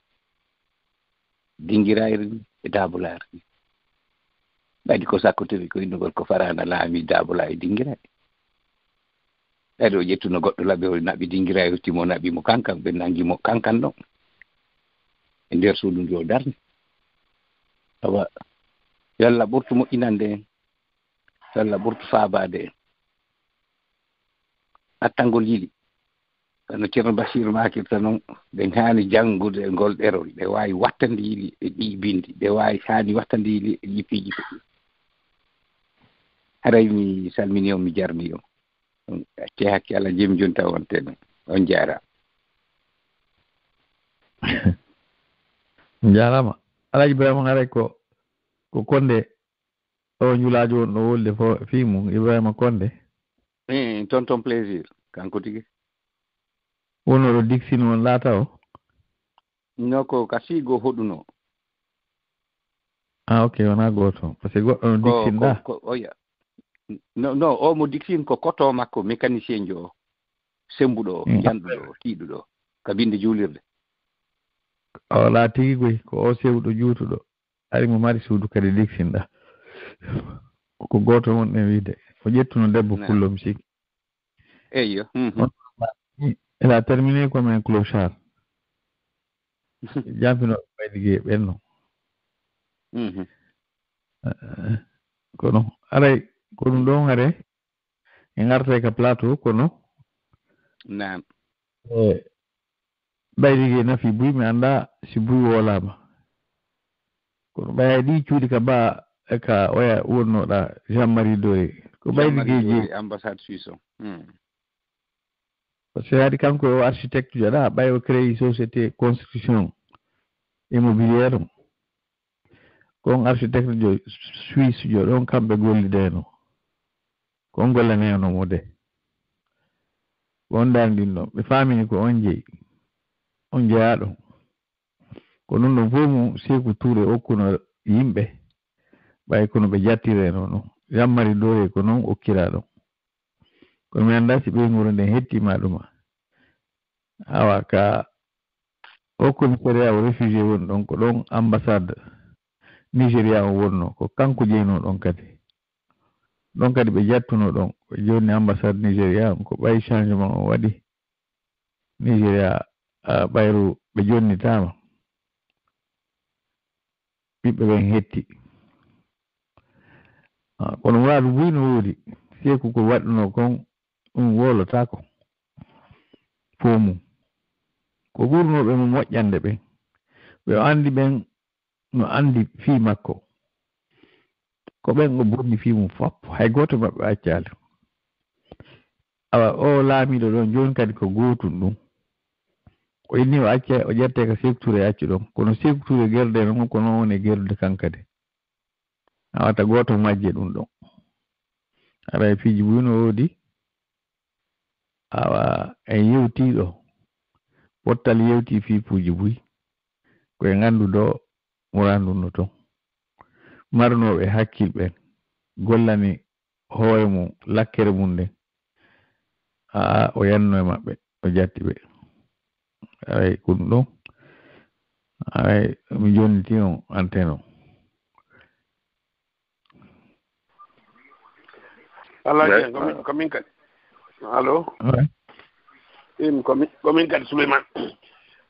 dingirayri ndi e dabulare ndi ɓayde ko sakkotori ko innugol ko farana laami dabula e dingiray ɓayde o ƴettuno goɗɗo laɓe o naɓi dingiray ruttimo naɓimo kankan ɓe nangimo kankan ɗon e nder suudu ndu o darni awa yo Allah ɓurtu moƴƴinande en yo Allah ɓurtu faabade en attangol yili kono ceerno Bachir makirta noon ɓen haani janngude e ngol ɗerol ɓe waawi wattande yili e ɗi bindi ɓe waawi haani wattande yili e yippiiji ɓe haray mi salmini on mi jarni on acce hakke Allah jemi joni taw wonte ɗon on jaara jarama alaji Ibrahima ngare ko konde o njulaajo on no wolde fo fiimu Ibrahima Konde tonton plaisir kanko tigi wonoro Dixine won laata o noko kasigo hoɗuno ok wona goto par ce que goɗɗo no Dixine da oya no o mo Dixine ko koto makko mécanicien jo sembuɗo o janɗuɗo tiiɗuɗo ka binde juulirde o laa tigi goy ko o sewɗo juutuɗo ari mo mari suudu kadi Dixine da ko goto won ɗen wiide o ƴettuno debbo kullom sigi eyyo il a terminé comme un clochard jampino ɓaydige ɓenno kono aray ko ɗum ɗon hare e garta ka plateau kono nan ɓaydige nafi buy mi anda si buy wolama kono ɓaya ɗi cuuɗi ka ba ka oya wonnoɗa Jean Marie Doye ko ɓaydigeji ambassade suisse o par ce que haadi kanko o architecte jaɗa ɓay o créé société construction immobiliére kon architecte jo suisse jo ɗon kamɓe gollideno kon gollanenomo de on dandin ɗon ɓe famini ko on jeeyi on jeeyaɗo ko ɗum ɗon fof mo Sékou Touré okkuno yimɓe ɓay kono ɓe jattireno ɗon Jean Marie Doye ko noon okkira ɗon kono mi annda si ɓeygol nden hettima ɗuma awa ka o commissariat o réfugié woni ɗon ko ɗon ambassade Nigéria o wonno ko kanko jeyno ɗon kadi ɓe jattuno ɗon ɓe jonni ambassade Nigéria on ko ɓay changement o waɗi Nigéria ɓayru ɓe jonnitama ɓiɓɓe ɓen hetti kono waɗu buyno woodi Sékou ko waɗuno kon ɗum wolotako fomu ko ɓurnoɓe mo moƴƴande ɓen ɓe andi ɓen no andi fii makko ko ɓen o bonni fii mum fop hay goto maɓɓe accali awa o laamiɗo ɗon joni kadi ko gotum ɗum o inni o acca o ƴette ko Sékou Touré acci ɗon kono Sékou Touré gerde noon ko noon woni gerde kankade awata goto majje ɗum ɗon aɗa e fiiji buy no woodi awa en yewtiɗo pottal yewti fiipuji buy koye ganduɗo muranduno toon marnoɓe hakkilɓe gollani hoore mum lakkere mum nden o yanno e maɓɓe o jatti ɓe ay ko ɗum ɗon ay mi jonniti on antenne o alaji komin kadi allo komin kadi Souleymane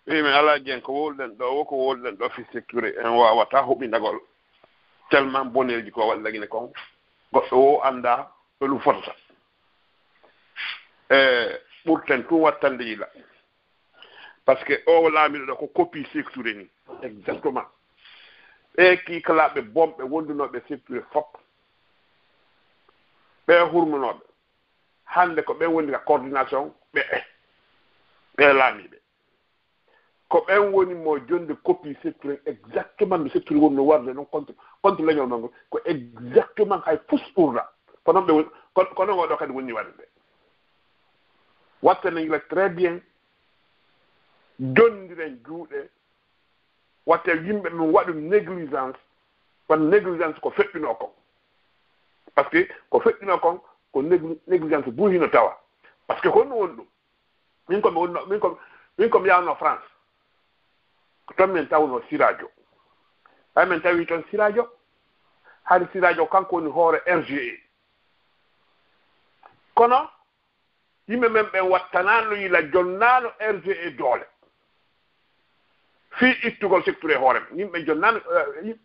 wimi alaji en ko wolɗen ɗo woko wolɗen ɗo fi securé en wawata huɓinagol tellement bonelji ko wallagine kon goɗɗo o anda ɗo ɗum fotata ɓurten tun wattande yila par ce que o laamiɗo ɗo ko copie Sékou Touré ni exactement ɓe kikalaɓe bomɓe wondunoɓe Sékou Touré fop ɓe hurmunoɓe hande ko ɓen woni ka coordination ɓe laamiɓe ko ɓen woni mo jonde copie Sékou Touré exactement no Sékou Touré woni no warde noon contre leñol ma ngol ko exactement hay fus ɓurɗa ko noon ɓe woni ko noon oɗo kadi woni warde ɓe watte ne yila très bien jondiren juuɗe watte yimɓe ɗum waɗu négligence wan négligence ko feƴƴuno kon par ce que ko feƴƴuno kon ko négligence buhino tawa par ce que honno woni ɗum min komi yawno France toon min tawno siradio hay min tawi toon siradio haade siradio kanko woni hoore RGE kono yimɓe men ɓen wattanano yila jonnano RGE doole fi ittugol Sékou Touré hoore yimɓe jonnano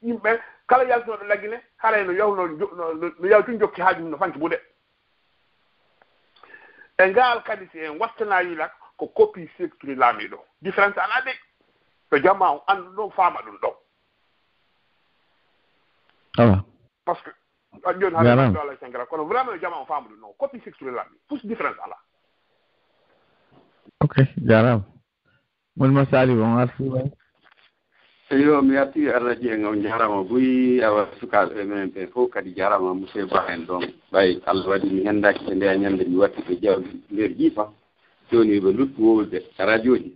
yimɓe kala yaltinoɗo laggine haray no yawno no yawtun jokki haaju mum no fanki buɗe e ngaal kadi si en wattana yila ko copie Sékou Touré laamiɗo différence ala de to jamma o andu ɗon faama ɗum ɗon par ce que joni haala sengara kono vraiment jamma o faama ɗum ɗon copie Sékou Touré laami plus différence ala ok jarama mon masali on arti yo mi atti Allah jeengo jarama buyi awa sukaaɓe men ɓe fof kadi jarama monsieur Ba en ɗon ɓay Allah waɗi mi henndaki ɓe nde ñande mi watti ɓe jawdi nder jiifa joni ɓe luttu wowde radio ji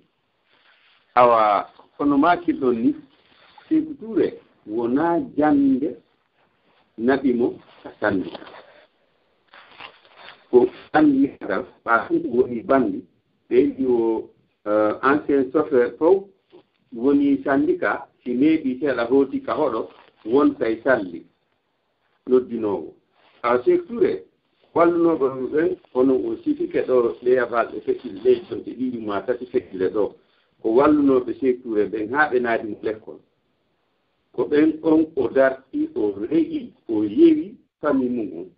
awa kono makirɗon ni Sékou Touré wona jande naɓimo ka sandi ko sandigal ɓa ɗum woni bandi ɓeydi o ancien chauffeur fof woni syndicat si neeɓi seeɗa hooti ka hoɗo wonta e salli noddinoowo Sékou Touré wallunoɓe ɓen hono o sifike ɗo ɗeyabalɓe feccile ley jonte ɗiɗi ma tati feccile ɗo ko wallunoɓe Sékou Touré ɓen haa ɓe naadi mo l'école ko ɓen on o darti o reƴi o yewi famille mum on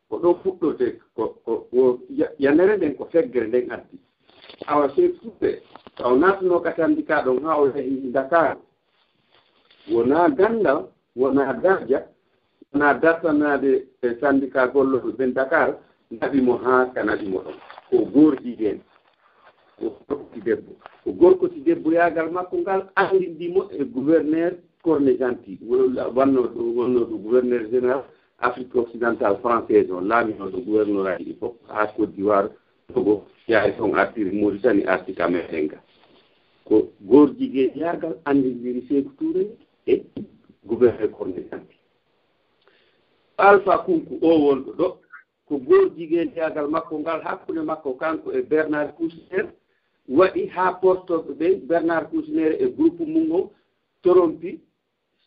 ko ɗo fuɗɗote ko yanere nden ko feggere nden addi awa Sékou Touré taw natano ka syndicat ɗon haa o yahi Dakar wona gandal wona darja wona dartanade e syndicat golloɓe ɓen Dakar naɓimo haa ka naɓimo ɗon ko gorjigen ko gorkoti debbo ko gorkoti debbo yaagal makko ngal andindimo e gouverneur Corne Gentil wonnoɗo gouverneur général Afrique occidentale française on laaminoɗo gouverneur aji ɗi fof haa Côte d'Ivoire Togo yaari toon artiri Mauritanie artika meɗen ga ko gorjige yaagal andindiri Sékou Touré e gouverneur Corne Gentil Alpha Kunku o wonɗo ɗo ko gorjige yaagal makko ngal hakkunde makko kanko e Bernard Kouchner waɗi haa portoɓe ɓen Bernard Kouchner e groupe mum o torompi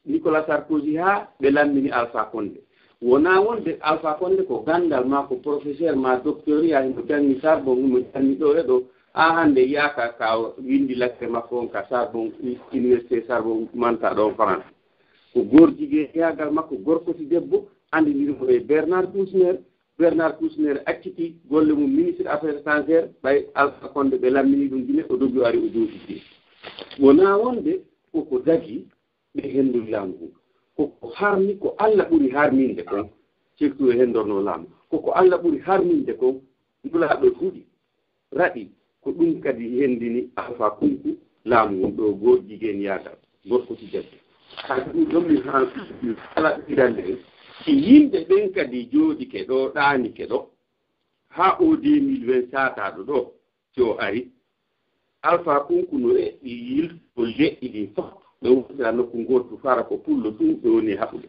Nicolas Sarkozy haa ɓe lammini Alpha Condé wona wonde Alpha Condé ko gandal ma ko professeur ma docteur ya himo jangi Sarbon mo jangi ɗo e ɗo haa hannde yaaka ka windi lakke makko on ka Sarbon université Sarbon manta ɗo France ko gorjige yaagal makko gorkoti debbo andinirimo e Bernard Kouchner acciti golle mum ministre affaires étrangères ɓay Alpha Condé ɓe lammini ɗum gine o dogi ari o jooɗiɗi wona wonde koko dagi ɓe henndori laamu ngu koko harmi ko Allah ɓuri harminde kon Sékou Touré henndorno laamu koko Allah ɓuri harminde kon ndulaaɗo huɗi raɗi ko ɗum kadi henndini Alpha Kunku laamu ngun ɗo gorjigeen yaagal gorkoti debbo haa ɗum ɗommi haa kala ɗiɗande en si yimɓe ɓen kadi jooɗike ɗo ɗaanike ɗo haa o 2020 saataaɗo ɗo si o ari Alpha Kunku no eɓɓi yilto leƴƴi ɗin fof ɓe wonira nokku gootu fara ko pullo ɗum ɓe woni haɓude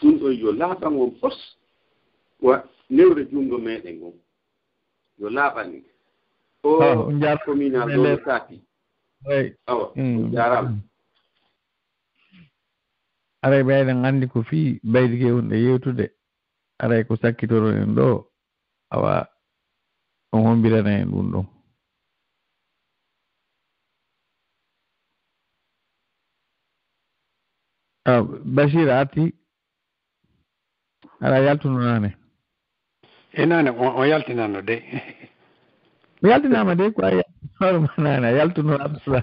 ɗum ɗon yo laaɓan on pos wa newre junngo meɗen on yo laaɓani o communal ɗo saati awa jarama aray ɓeyɗen anndi ko fii baydige wonɗe yewtude aray ko sakkitoro en ɗo awa on hombirana en ɗum ɗon Bachir arti aɗa yaltuno nane e nane on yaltinano de mi yaltinama de ko a hoorema nane a yaltuno absla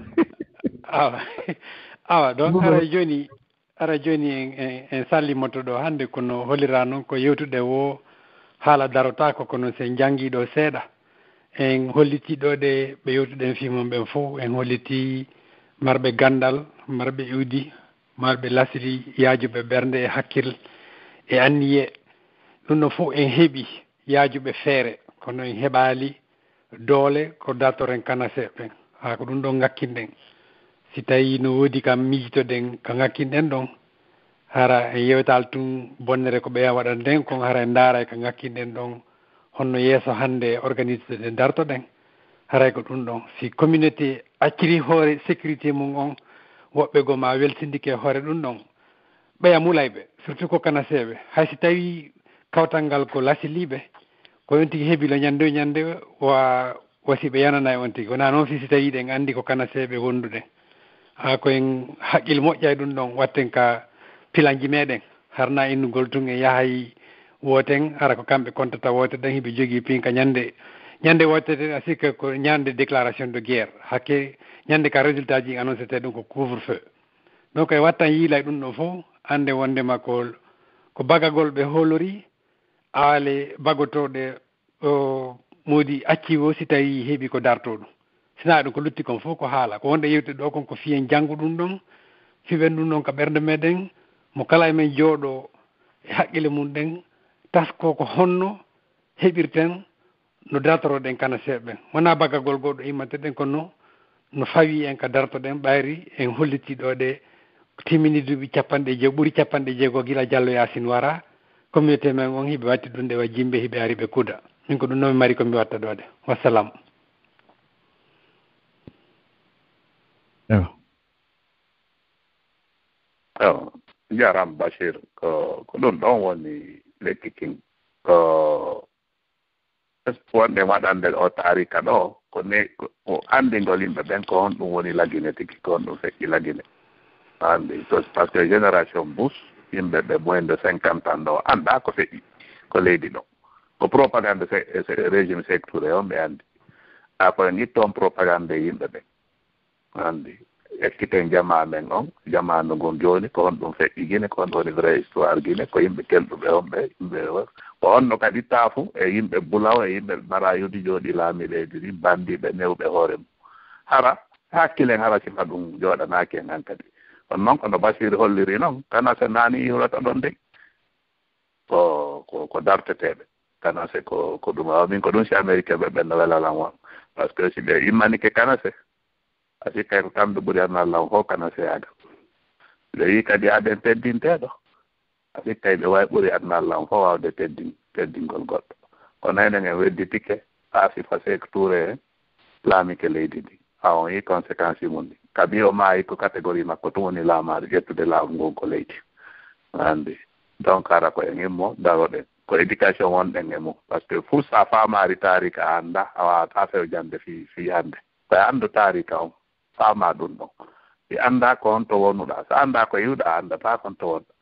awa donc ara joni en sallimoto ɗo hannde kono holira noon ko yewtude wo haala darotako kono sen jangguiɗo seeɗa en holliti ɗo de ɓe yewtuɗen fimon ɓen fof en holliti marɓe gandal marɓe iwdi marɓe lasri yaajuɓe ɓernde e hakkille e anniye ɗum ɗon fof en heeɓi yaajuɓe feere kono en heɓali doole ko dartoren kanase ɓen haa ko ɗum ɗon ngakkinɗen si tawi no woodi kam miijitoɗen ko ngakkinɗen ɗon hara en yewtal tun bonnere ko ɓeya waɗan nden kon hara en ndaara ko ngakkinɗen ɗon honno yeeso hannde organisé ɗe dartoɗen haray ko ɗum ɗon si communauté acciri hoore sécurité mum on woɓɓe go ma weltindike hoore ɗum ɗon ɓeya mulayɓe surtout ko kanaseɓe hay si tawi kawtal ngal ko lasiliɓe ko on tigui heeɓilo ñande wa wasiɓe yanana e on tigui wona noon fi si tawi ɗen andi ko kanaseɓe wonduɗen ha koyen haqqille moƴƴa e ɗum ɗon watten ka pilanji meɗen harna innugol tun e yaahay wooten ara ko kamɓe contata woote ɗen hiɓe jogui pinka ñande wootete a sikka ko ñande déclaration de guerre hakke ñande ka résultat ji annoncé te ɗum ko couvre feu donc e wattan yiilay ɗum ɗon fof ande wondema ko bagagol ɓe hoolori aale bagotoɗe o moodi acci o si tawi heeɓi ko darto ɗum sina ɗum ko lutti kon fof ko haala ko wonde yewtude ɗo kon ko fiyen janngu ɗum ɗon fiwen ɗum ɗon ko ɓernde meɗen mo kala e men jooɗo e haqqille mum ɗen tasko ko honno heɓirten no dartoroɗen kana seeɓen wona baggagol goɗɗo immanteɗen kono no fawi en ka dartoɗen ɓayri en holliti ɗo ɗe timmini duuɓi ɓuuri capanɗe jeegoo gila Diallo Yacine wara communauté men on hiɓe watti ɗum ɗe wa jimɓe hiɓe ari ɓe kuuda min ko ɗum noon mi mari komi watta ɗo de wassalam. Jaram Bashir ko ɗum ɗon woni lekki king ko wonde waɗande o tarika ɗo ko anndingol yimɓe ɓen ko on ɗum woni lagine tigi ko on ɗum feƴƴi lagine andi par ce que génération bus yimɓe ɓe moins de 50 ans ɗo annda ko feƴƴi ko leydi ɗo ko propagande régime sectouré on ɓe anndi a koye ittoon propagande yimɓe ɓen anndi ekkiten jama men on jamanu ngon jooni ko on ɗum feƴƴi Guinée ko on woni vrai histoire Guinée ko yimɓe kelɗuɓe on ɓe yimɓe ko onno kadi taafu e yimɓe bulaw e yimɓe marayudi jooɗi laami leydi ɗi bandiɓe newɓe hoore mum hara hakkilen hara sima ɗum jooɗanaaki en an kadi on noon kono Bashir holliri noon kana se naani iwrata ɗon de ko darteteɓe kana se ko ɗum min ko ɗum si américain ɓe ɓenno welalan won par ce que si ɓe immanike kana se asi kay ko kamɓe ɓuri annallah fof kana se yaaga ɓe yi kadi aɗen teddinteɗo asi kay ɓe wawi ɓuri annallah fof wawde teddingol goɗɗo kono enen en wedditike aasi fasek touré en laamike leydi ndi ha on yi conséquence mum ɗi kabi o maayi ko catégorie makko tun woni laamaade ƴettude laamu ngon ko leydi anndi donc ara ko en immo daroɗen ko éducation wonɗen e mum par ce que fuu sa faamaari taarika a annda a wawata fewjande fi hannde koye anndu taarika on faama ɗum ɗon si annda ko on to wonuɗa so annda ko yiwɗa a anndata kon to wonɗa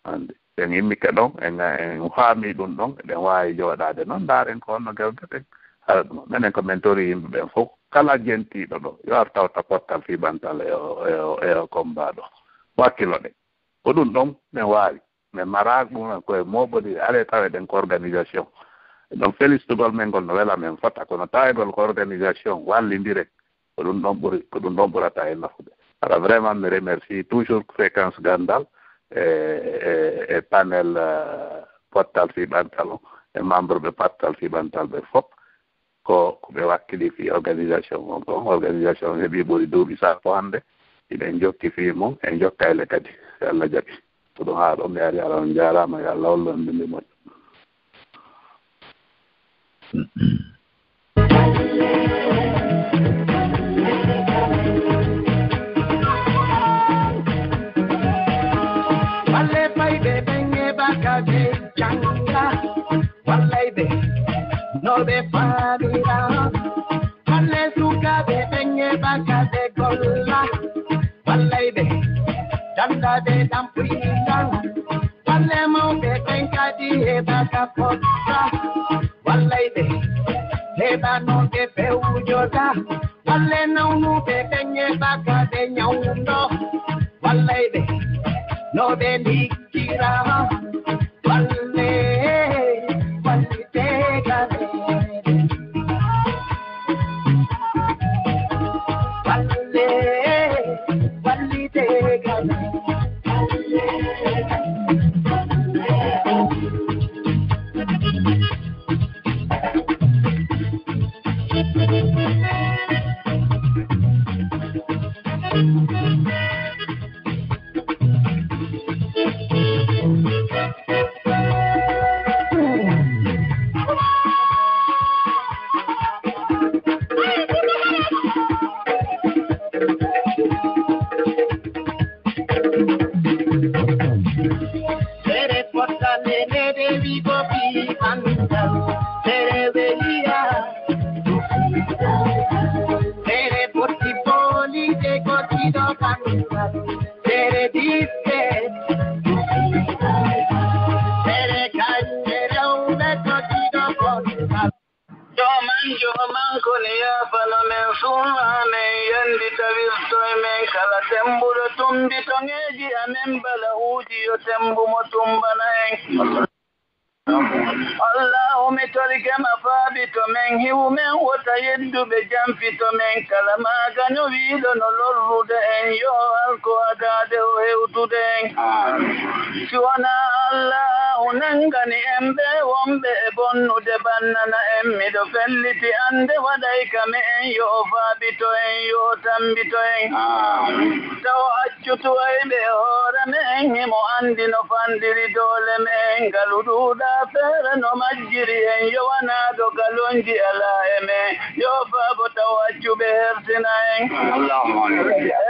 anndi en immike ɗon en faami ɗum ɗon eɗen waawi jooɗaade noon ndaaren ko honno gewdeten haɗa ɗum minen ko men tori yimɓe ɓen fof kala jentiiɗo ɗo yo ar tawta pottal fiɓantal e combat ɗo wakkilo ɗe ko ɗum ɗon min waawi min mara ɗum koye mooɓodi are taweɗen ko organisation ɗon felistugol men ngol no wela men fota kono tawegol ko organisation wallindiren ko ɗum ɗon ɓurata e nafude ala vraiment mi remercie toujours fréquence gandal e panel pottal fiɓantal o e membre ɓe pottal fiɓantal ɓe fof ko ɓe wakkili fi organisation on ɗon organisation heeɓi ɓuri duuɓi sappo hannde iɗen jokki fi mum en jokkayle kadi so Allah jaɓi ko ɗum haa ɗo mi ari ala on jaarama yo Allah hollu en mbindi moƴƴo Nobe farira, walle sukaɓe ɓenye bakaɓe golla, wallayɓe dandaɓe ɗampuringa, walle mawɓe ɓen kadi heɓaka potta, wallayɓe heɓanoɓe pewjoga, walle nawnuɓe ɓenye bakaɓe nyawdo, wallayɓe noɓe ndikkira, walle wallitegaɓe. Allahu mi torike ma faabito men hiwu men wota yedduɓe jampito men kala magano wiiɗo no lorrude en yo alko adade o hewtude en si wona Allahu nangani en ɓe wonɓe e bonnude bannana en miɗo felliti ande waɗay kame en yo faabito en yo tambito en taw accutuwayɓe hoore men himo andi no fandiri doole men ngalu ɗuuɗa feere no majjiri en yo wanaɗo galonji ala e men yo faabo taw accuɓe hertina en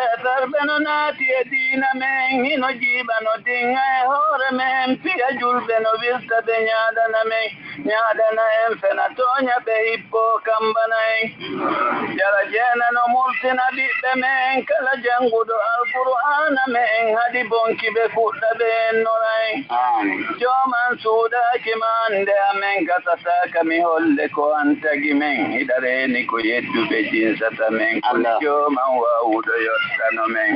e tarɓe no naati e diina men hino jiiɓa no dinga e hoore men piya julɓe no wirta ɓe ñaadana en fena tooña ɓe hippo kambana en jara jeena no murtina ɓiɓɓe men kala janguɗo alqur'ana men hadi bonki ɓe fuɗɗa ɓe ennora en joman suuɗaki ma ande amen gasataka mi holle ko an tagi men hiɗareni ko yedduɓe jinsata men kono joman wawuɗo yottano men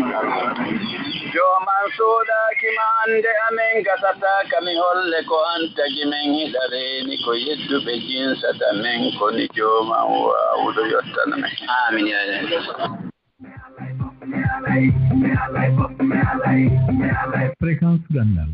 joman suuɗaki ma ande amen gasataka mi holle ko an tagi men hiɗareni ko yedduɓe jinsata men koni joman wawuɗo yottano men amin ya Fréquence Gandal.